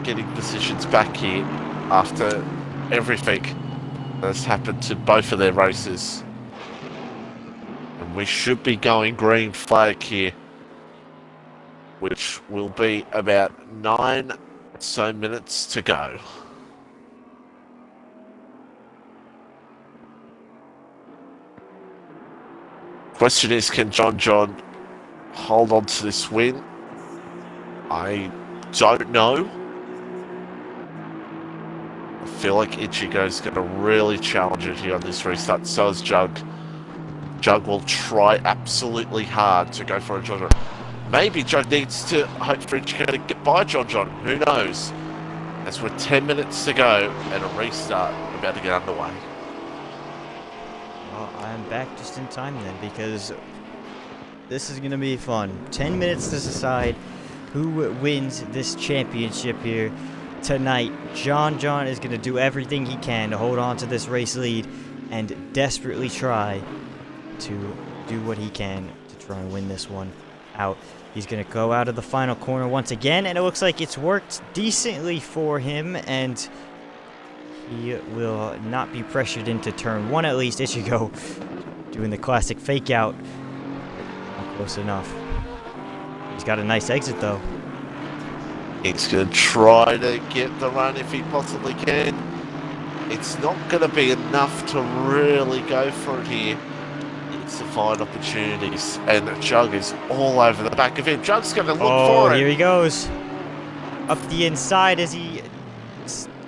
getting positions back here after everything that's happened to both of their races. And we should be going green flag here, which will be about 9 so minutes to go. Question is, can John hold on to this win? I don't know. I feel like Ichigo's going to really challenge it here on this restart. So is Jug. Jug will try absolutely hard to go for a John John. Maybe Jug needs to hope for Ichigo to get by John John. Who knows? As we're 10 minutes to go and a restart about to get underway. Well, I'm back just in time then, because this is going to be fun. 10 minutes to decide who wins this championship here tonight. John John is going to do everything he can to hold on to this race lead and desperately try to do what he can to try and win this one out. He's going to go out of the final corner once again, and it looks like it's worked decently for him, and he will not be pressured into turn one at least. Ichigo doing the classic fake out. Not close enough. He's got a nice exit though. He's going to try to get the run if he possibly can. It's not going to be enough to really go for it here. It's to find opportunities, and Jug is all over the back of him. Jug's going to look for it. Here he goes. Up the inside. Is he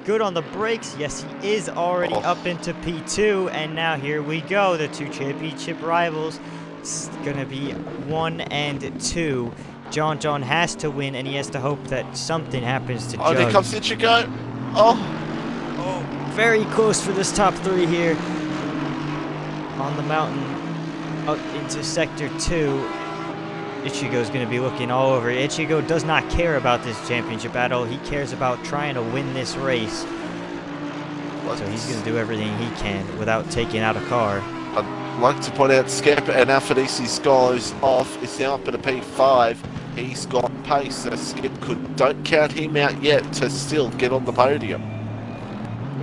good on the brakes? Yes, he is already up into P2, and now here we go. The two championship rivals. It's going to be 1 and 2. John John has to win, and he has to hope that something happens to Jug. Oh, there comes Ichigo. Oh, very close for this top 3 here. On the mountain, up into Sector 2. Ichigo's going to be looking all over. Ichigo does not care about this championship battle. He cares about trying to win this race. So he's going to do everything he can without taking out a car. I'd like to point out Skep and Alphanisi's goes off. Is now up at a P5. He's got pace, so Skep don't count him out yet to still get on the podium.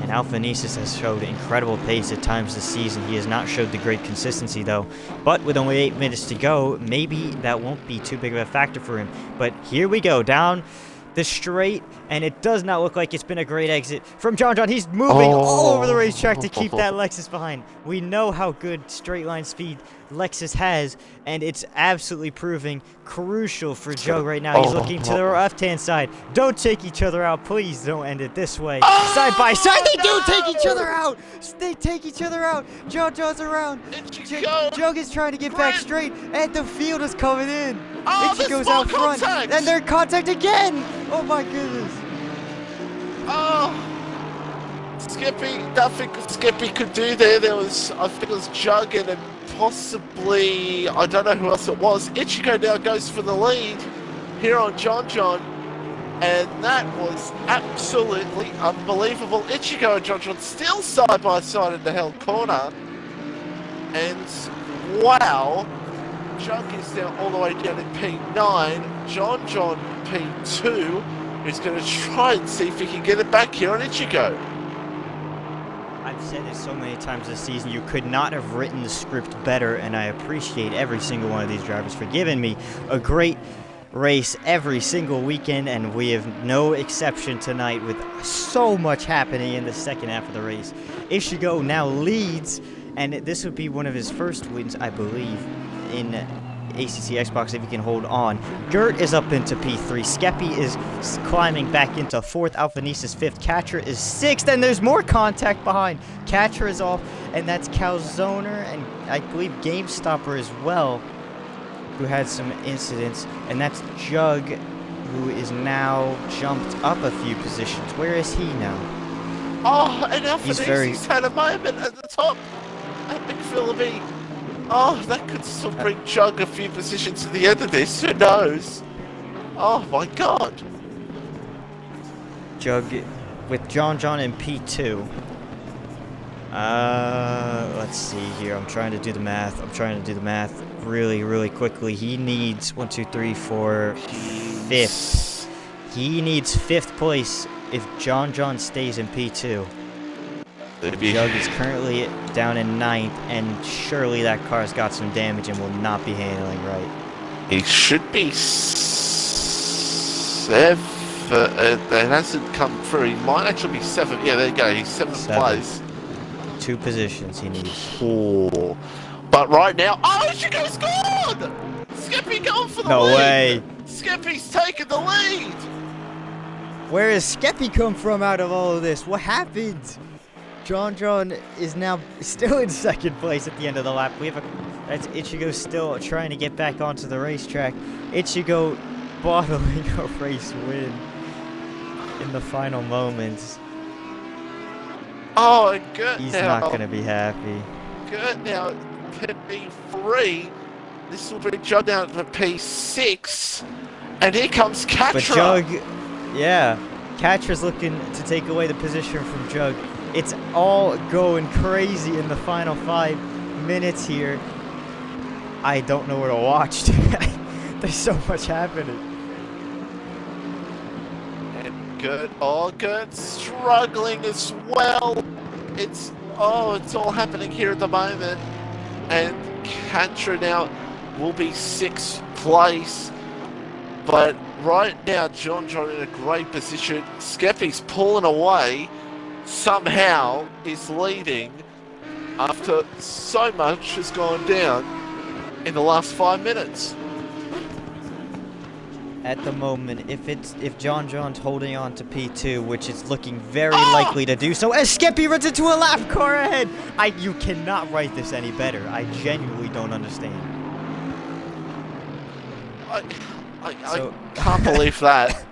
And Alphanesis has showed incredible pace at times this season. He has not showed the great consistency though. But with only 8 minutes to go, maybe that won't be too big of a factor for him. But here we go, down the straight, and it does not look like it's been a great exit from John John. He's moving all over the racetrack to keep that Lexus behind. We know how good straight line speed Lexus has, and it's absolutely proving crucial for Joe right now. He's looking to the left-hand side. Don't take each other out. Please don't end it this way. Side by side, they do take each other out. They take each other out. John John's around. Jug is trying to get back straight, and the field is coming in. Ichigo's out front, and they're in contact again. Oh my goodness. Skippy, nothing Skippy could do there. There was, I think it was Jug and possibly, I don't know who else it was. Ichigo now goes for the lead here on John John, and that was absolutely unbelievable. Ichigo and John John still side by side in the held corner, and wow, Jug is now all the way down in P9. John John P2 is going to try and see if he can get it back here on Ichigo. I've said it so many times this season, you could not have written the script better, and I appreciate every single one of these drivers for giving me a great race every single weekend, and we have no exception tonight with so much happening in the second half of the race. Ichigo now leads, and this would be one of his first wins, I believe, in ACC Xbox if he can hold on. Gert is up into P3. Skeppy is climbing back into 4th. Alphanesis 5th. Katra is 6th. And there's more contact behind. Katra is off. And that's Calzoner and I believe GameStopper as well, who had some incidents. And that's Jug, who is now jumped up a few positions. Where is he now? Oh, and Alphanesi's had a moment at the top at McPhilliby. Oh, that could still bring Jug a few positions to the end of this. Who knows? Oh my God. Jug with John John in P2. Let's see here. I'm trying to do the math. Really quickly. He needs 1, 2, 3, 4, 5th. He needs 5th place if John John stays in P2. Jug is currently down in 9th, and surely that car's got some damage and will not be handling right. He should be 7th. It hasn't come through. He might actually be 7th. Yeah, there you go. He's 7th place. 2 positions he needs. 4. But right now, Ichigo's gone! Skippy going for the lead. No way. Skippy's taking the lead. Where has Skeppy come from out of all of this? What happened? John John is now still in 2nd place at the end of the lap. We have a That's Ichigo still trying to get back onto the racetrack. Ichigo bottling a race win in the final moments. Oh, and good He's now. not going to be happy. Good now. P3. This will be Jug down to P6. And here comes Katra. But Jug, yeah, Katra's looking to take away the position from Jug. It's all going crazy in the final 5 minutes here. I don't know where to watch. There's so much happening. And good, good, struggling as well. It's all happening here at the moment. And Katra now will be 6th place. But right now, John in a great position. Skeppy's pulling away. Somehow is leading after so much has gone down in the last 5 minutes. At the moment, if John's holding on to P2, which is looking very likely to do so, as Skeppy runs into a lap car ahead. You cannot write this any better. I genuinely don't understand. I can't believe that.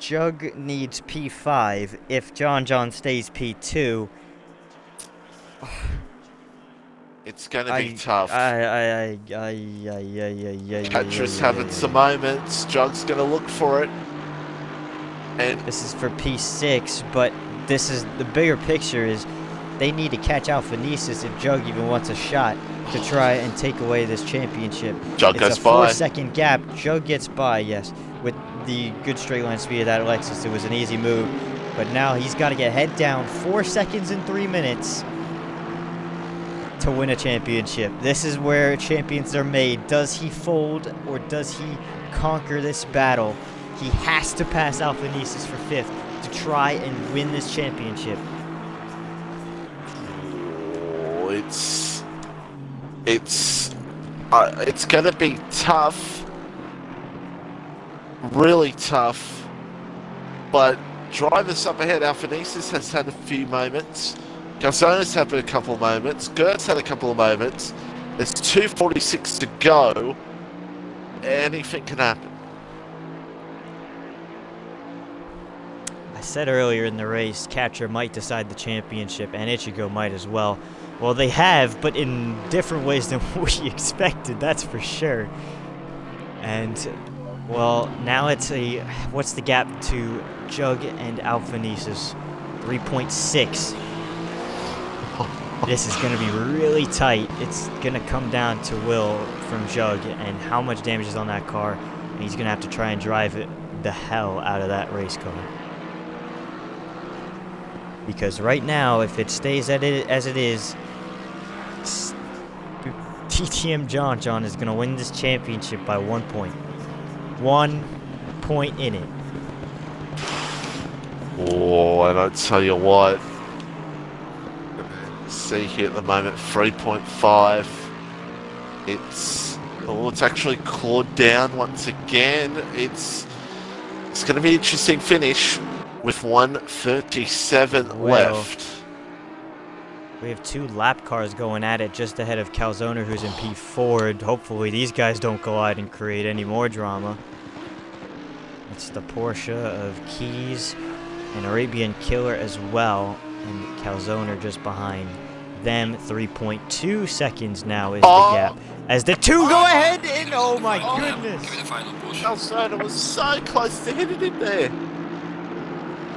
Jug needs P5. If John stays P2, it's going to be tough. Katra's having some moments. Jug's going to look for it. And this is for P6, but this is the bigger picture is they need to catch Alphanesis if Jug even wants a shot to try and take away this championship. Jug goes by. by. It's a 4-second gap. Jug gets by, yes. With the good straight line speed of that Alexis, it was an easy move. But now he's got to get head down 4 seconds and 3 minutes to win a championship. This is where champions are made. Does he fold or does he conquer this battle? He has to pass Alphanesis for 5th to try and win this championship. Oh, it's gonna be tough, really tough. But drivers up ahead, Alphanesis has had a few moments. Calzone's had a couple of moments. Gert's had a couple of moments. There's 2:46 to go. Anything can happen. I said earlier in the race, Katra might decide the championship, and Ichigo might as well. Well, they have, but in different ways than we expected, that's for sure. And, well, now it's what's the gap to Jug and Alphanesis? 3.6. This is going to be really tight. It's going to come down to Will from Jug and how much damage is on that car. And he's going to have to try and drive it the hell out of that race car. Because right now, if it stays as it is, TTM John is going to win this championship by 1 point. 1 point in it. Oh, and I tell you what. See here at the moment, 3.5. It's actually clawed down once again. It's going to be an interesting finish with 1:37 left. We have 2 lap cars going at it just ahead of Calzoner, who's in P4. Hopefully these guys don't collide and create any more drama. It's the Porsche of Keys and Arabian Killer as well, and Calzoner just behind them. 3.2 seconds now is the gap. As the 2 go ahead, and oh my goodness! Give it a final push. Calzoner was so close to hitting it there.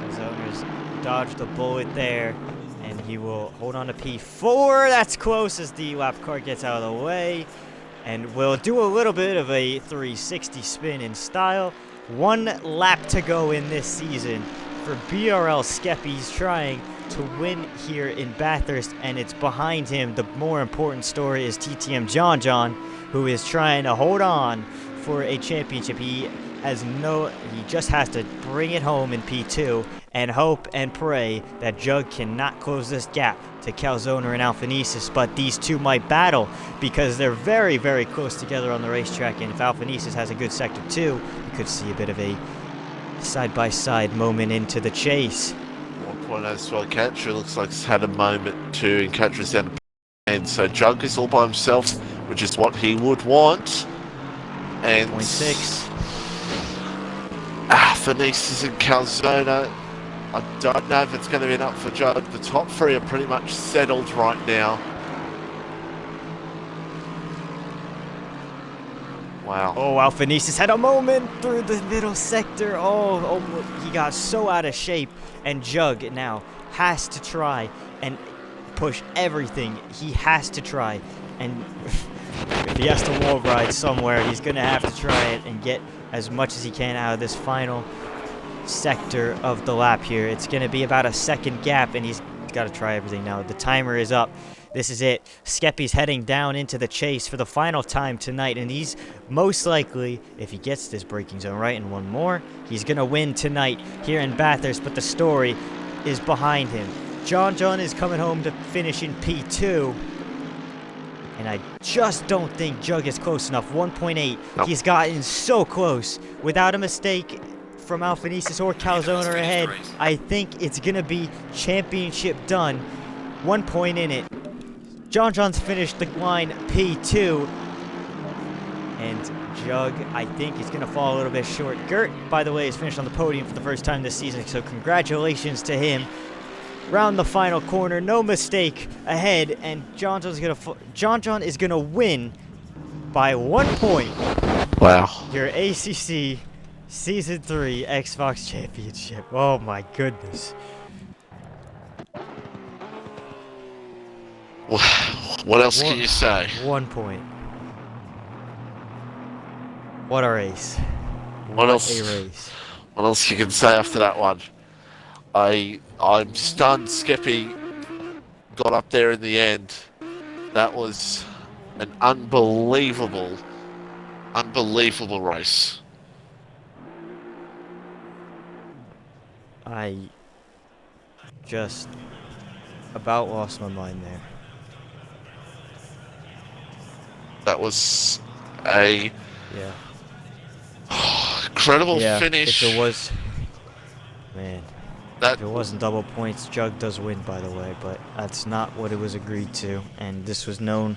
Calzoner's dodged a bullet there, and he will hold on to P4. That's close as the lap car gets out of the way, and will do a little bit of a 360 spin in style. 1 lap to go in this season for BRL Skeppy's trying to win here in Bathurst, and it's behind him. The more important story is TTM John, who is trying to hold on for a championship. He just has to bring it home in P2 and hope and pray that Jug cannot close this gap to Calzoner and Alphanesis, but these 2 might battle because they're very, very close together on the racetrack, and if Alphanesis has a good sector 2, you could see a bit of a side-by-side moment into the chase. point as well. Catcher looks like he's had a moment to encourage his down, and so Jug is all by himself, which is what he would want. And 0.6. Phoenicius and Calzona. I don't know if it's going to be enough for Jug. The top three are pretty much settled right now. Wow. Oh, Alphanesis had a moment through the middle sector. Oh, he got so out of shape. And Jug now has to try and push everything. He has to try. And if he has to wall ride somewhere, he's going to have to try it and get as much as he can out of this final sector of the lap here. It's going to be about a second gap, and he's got to try everything now. The timer is up. This is it. Skeppy's heading down into the chase for the final time tonight, and he's most likely, if he gets this braking zone right and one more, he's going to win tonight here in Bathurst, but the story is behind him. John is coming home to finish in P2, and I just don't think Jug is close enough. 1.8. Nope. He's gotten so close. Without a mistake from Alphanesis or Calzona ahead, I think it's going to be championship done. 1 point in it. John's finished the line P2. And Jug, I think, is going to fall a little bit short. Gert, by the way, is finished on the podium for the first time this season, so congratulations to him. Round the final corner, no mistake ahead, and John is going to win by 1 point. Wow. Your ACC Season 3 Xbox Championship. Oh my goodness. What else can you say? 1 point. What a race. What else? A race. What else you can say after that one? I'm stunned Skeppy got up there in the end. That was an unbelievable race. I just about lost my mind there. That was a Yeah. incredible Yeah, finish. if it was... Man. That If it wasn't double points, Jug does win, by the way, but that's not what it was agreed to, and this was known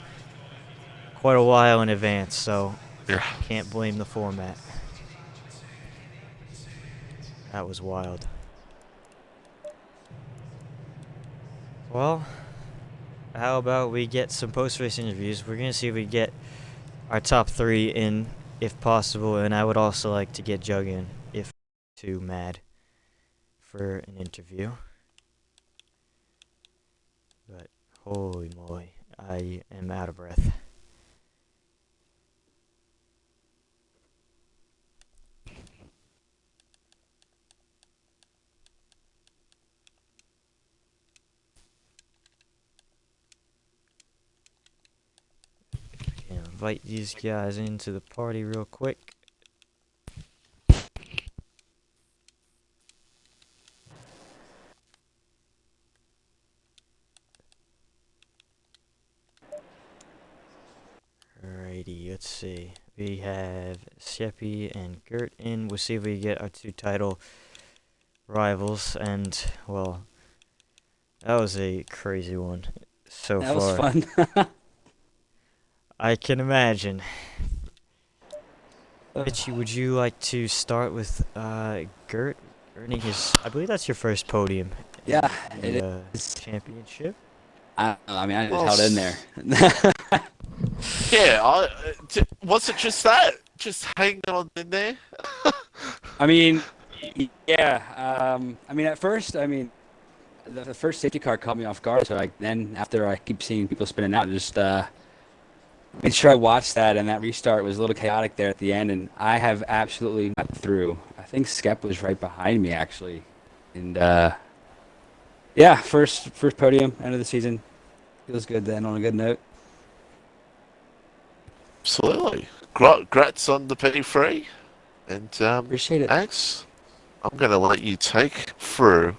quite a while in advance, so yeah. can't blame the format. That was wild. Well, how about we get some post-race interviews? We're going to see if we get our top 3 in, if possible, and I would also like to get Jug in, if too mad, for an interview. But holy moly, I am out of breath. Invite these guys into the party real quick. Alrighty, let's see. We have Skeppy and Gert in. We'll see if we get our 2 title rivals. And, well, that was a crazy one so far. That was fun. I can imagine. Richie, would you like to start with Gert earning his... I believe that's your first podium. Yeah, in it the is. championship. I mean, I just Well, held in there. Yeah, was it just that? Just hanging on in there? I mean, yeah. I mean, at first, the first safety car caught me off guard. So then after I keep seeing people spinning out, just made sure I watched that. And that restart was a little chaotic there at the end. And I have absolutely got through. I think Skep was right behind me actually. And yeah, first podium, end of the season. Feels good then on a good note. Absolutely. Congrats on the P3. And Appreciate it. Axe, I'm going to let you take through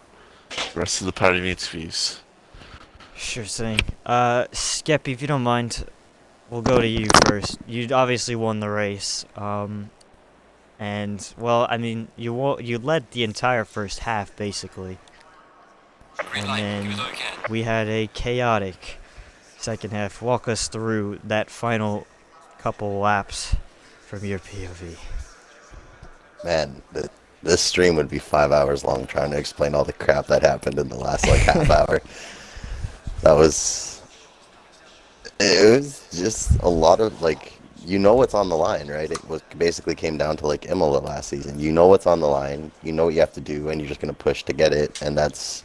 the rest of the podium interviews. Sure thing. Skeppy, if you don't mind, we'll go to you first. You obviously won the race. And, well, I mean, you led the entire first half, basically. and then we had a chaotic second half. Walk us through that final couple laps from your POV. Man, this stream would be 5 hours long trying to explain all the crap that happened in the last like half hour. It was just a lot of like, you know what's on the line, right? It was basically came down to like Imola last season. You know what's on the line, you know what you have to do, and you're just gonna push to get it, and that's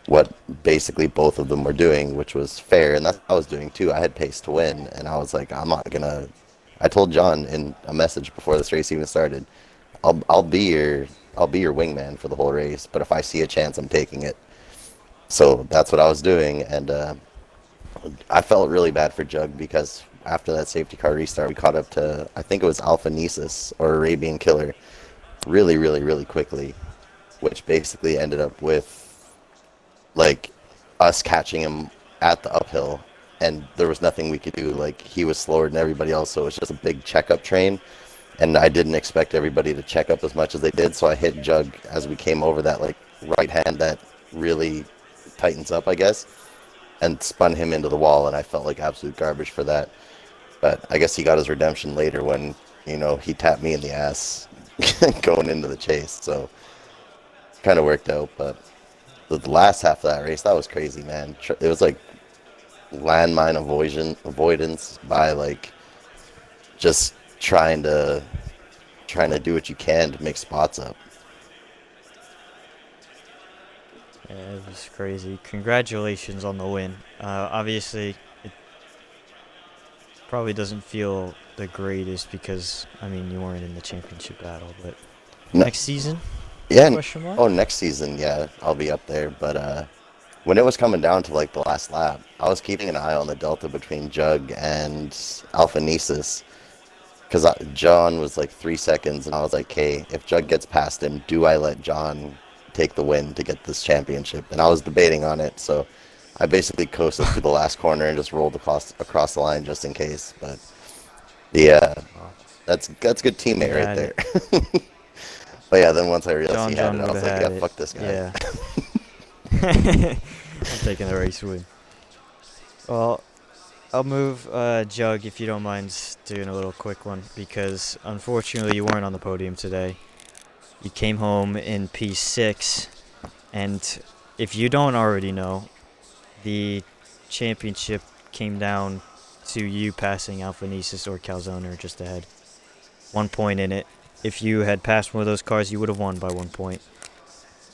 what basically both of them were doing, which was fair, and that's what I was doing too. I had pace to win, and I was like, I'm not gonna. I told John in a message before this race even started, I'll be your wingman for the whole race, but if I see a chance, I'm taking it. So that's what I was doing, and I felt really bad for Jug because after that safety car restart, we caught up to, I think it was Alpha Nesis or Arabian Killer really, really, really quickly, which basically ended up with like us catching him at the uphill, and there was nothing we could do. Like, he was slower than everybody else, so it was just a big checkup train, and I didn't expect everybody to check up as much as they did, so I hit Jug as we came over that like right hand that really tightens up, I guess, and spun him into the wall, and I felt like absolute garbage for that. But I guess he got his redemption later when, you know, he tapped me in the ass going into the chase, so kind of worked out. But the last half of that race, that was crazy, man. It was like landmine avoidance by like just trying to do what you can to make spots up. Yeah, it was crazy. Congratulations on the win. Obviously, it probably doesn't feel the greatest because, I mean, you weren't in the championship battle, but next season? Yeah. Question mark? Oh, next season, yeah, I'll be up there. But when it was coming down to like the last lap, I was keeping an eye on the delta between Jug and Alpha Nesis, because John was like 3 seconds, and I was like, okay, if Jug gets past him, do I let John take the win to get this championship? And I was debating on it, so I basically coasted through the last corner and just rolled across the line just in case. But yeah, that's good teammate right there. But yeah, then once I realized he had it, I was like, yeah, fuck this guy. Yeah. I'm taking the race win. Well, I'll move Jug, if you don't mind doing a little quick one, because unfortunately you weren't on the podium today. You came home in P6, and if you don't already know, the championship came down to you passing Alpha Nesis or Calzone just ahead. 1 point in it. If you had passed one of those cars, you would have won by 1 point.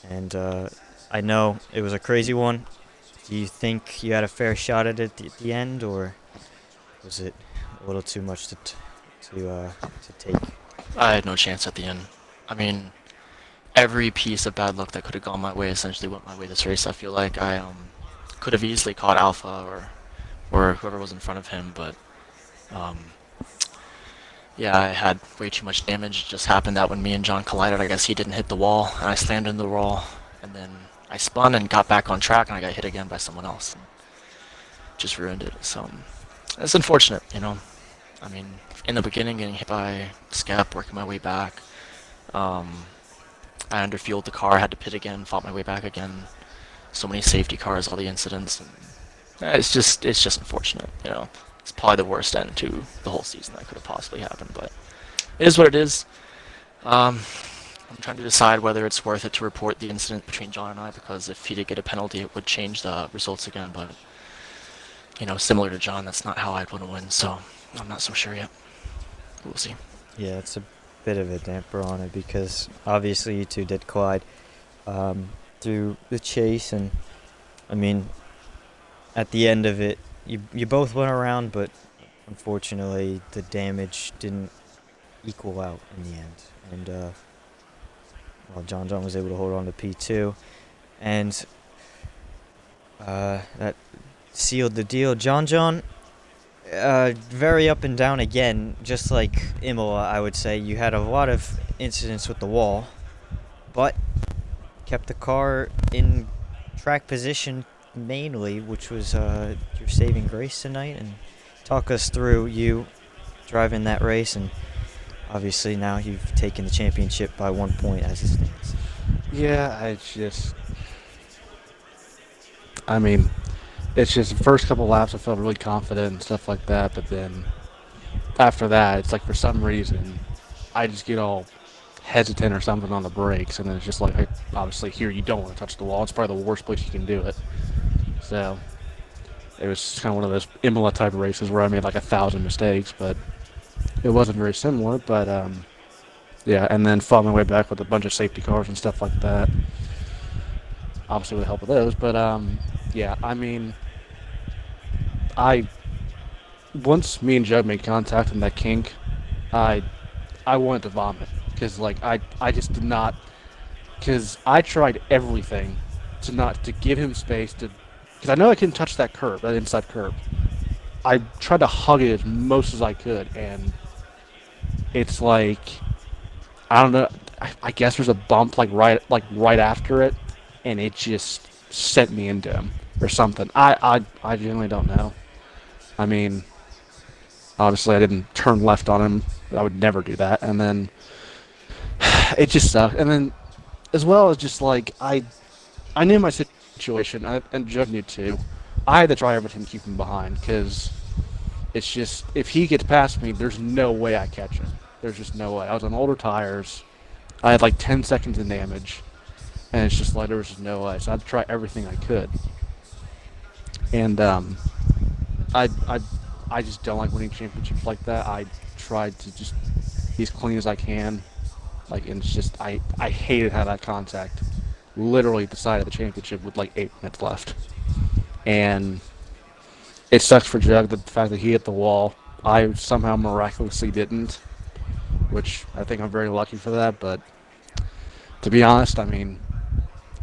And I know it was a crazy one. Do you think you had a fair shot at it at the end, or was it a little too much to take? I had no chance at the end. I mean, every piece of bad luck that could have gone my way essentially went my way this race. I feel like I could have easily caught Alpha or whoever was in front of him, but yeah, I had way too much damage. It just happened that when me and John collided, I guess he didn't hit the wall, and I slammed into the wall, and then I spun and got back on track, and I got hit again by someone else. And just ruined it. So it's unfortunate, you know. I mean, in the beginning, getting hit by Skep, working my way back. I underfueled the car, had to pit again, fought my way back again. So many safety cars, all the incidents, and it's just unfortunate, you know. It's probably the worst end to the whole season that could have possibly happened, but it is what it is. I'm trying to decide whether it's worth it to report the incident between John and I, because if he did get a penalty, it would change the results again, but, you know, similar to John, that's not how I'd want to win, so I'm not so sure yet. We'll see. Yeah, it's a bit of a damper on it, because obviously you two did collide through the chase, and, I mean, at the end of it, you both went around, but unfortunately the damage didn't equal out in the end. And well, John was able to hold on to P2, and that sealed the deal. John, very up and down again, just like Imola, I would say. You had a lot of incidents with the wall, but kept the car in track position mainly, which was your saving grace tonight. And talk us through you driving that race, and obviously now you've taken the championship by 1 point as it stands. Yeah, I mean, it's just the first couple laps I felt really confident and stuff like that, but then after that, it's like for some reason I just get all hesitant or something on the brakes, and then it's just like, obviously here you don't want to touch the wall. It's probably the worst place you can do it. So it was kind of one of those Imola type races where I made like 1,000 mistakes, but it wasn't very similar. But yeah, and then fought my way back with a bunch of safety cars and stuff like that. Obviously with the help of those, but yeah, I mean, once me and Jug made contact in that kink, I wanted to vomit because like I just did not, because I tried everything to give him space to, because I know I couldn't touch that curb, that inside curb. I tried to hug it as most as I could, and it's like, I don't know, I guess there's a bump right after it, and it just sent me into him or something. I genuinely don't know. I mean, obviously I didn't turn left on him. I would never do that. And then it just sucked. And then as well as just like I knew my situation, and Jug knew too. I had to try everything to keep him behind because it's just, if he gets past me, there's no way I catch him. There's just no way. I was on older tires. I had like 10 seconds in damage. And it's just like, there was just no way. So I had to try everything I could. And I just don't like winning championships like that. I tried to just be as clean as I can. Like, and it's just, I hated how that contact literally decided the championship with like 8 minutes left. And it sucks for Jug, the fact that he hit the wall. I somehow miraculously didn't, which I think I'm very lucky for that. But to be honest, I mean,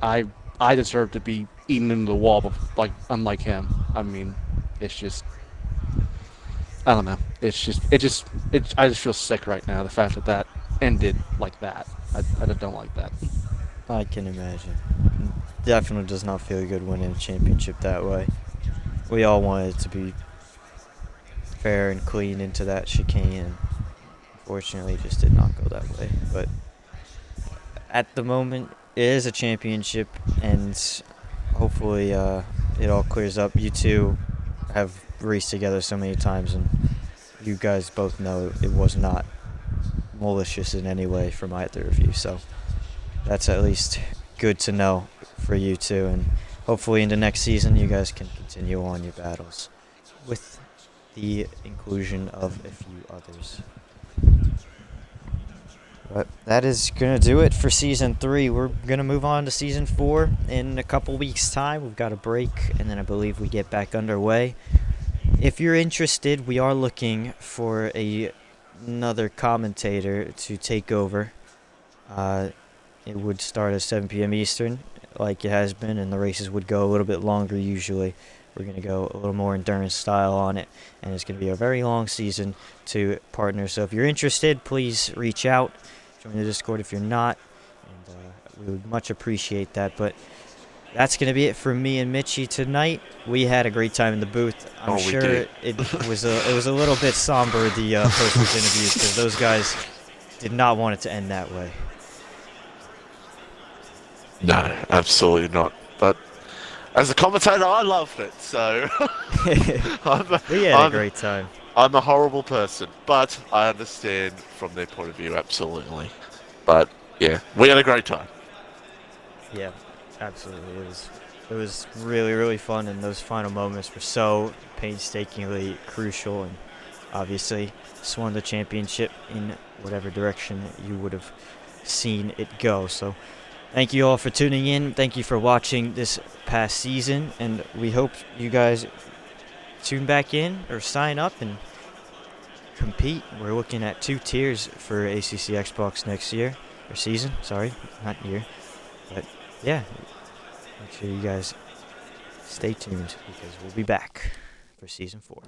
I deserve to be eaten into the wall, but like, unlike him. I mean, it's just, I don't know. I just feel sick right now. The fact that that ended like that. I just don't like that. I can imagine. Definitely does not feel good winning a championship that way. We all wanted it to be fair and clean into that chicane. Unfortunately, it just did not go that way. But at the moment, it is a championship, and hopefully it all clears up. You two have raced together so many times, and you guys both know it was not malicious in any way from either of you. So that's at least good to know for you two, and hopefully into next season you guys can continue on your battles with the inclusion of a few others. But that is going to do it for Season 3. We're going to move on to Season 4 in a couple weeks' time. We've got a break, and then I believe we get back underway. If you're interested, we are looking for another commentator to take over. It would start at 7 p.m. Eastern, like it has been, and the races would go a little bit longer usually. We're going to go a little more endurance style on it, and it's going to be a very long season to partner. So if you're interested, please reach out. Join the Discord if you're not, and we would much appreciate that. But that's going to be it for me and Mitchie tonight. We had a great time in the booth. I'm sure it was a little bit somber, the post-race interviews, because those guys did not want it to end that way. No, absolutely not. But as a commentator, I loved it, so We had a great time. I'm a horrible person, but I understand from their point of view, absolutely. But yeah, we had a great time. Yeah, absolutely. It was really, really fun, and those final moments were so painstakingly crucial, and obviously swung the championship in whatever direction you would have seen it go. So thank you all for tuning in. Thank you for watching this past season, and we hope you guys tune back in or sign up and compete. We're looking at 2 tiers for ACC Xbox next year, or season, sorry, not year. But yeah, make sure you guys stay tuned because we'll be back for Season 4.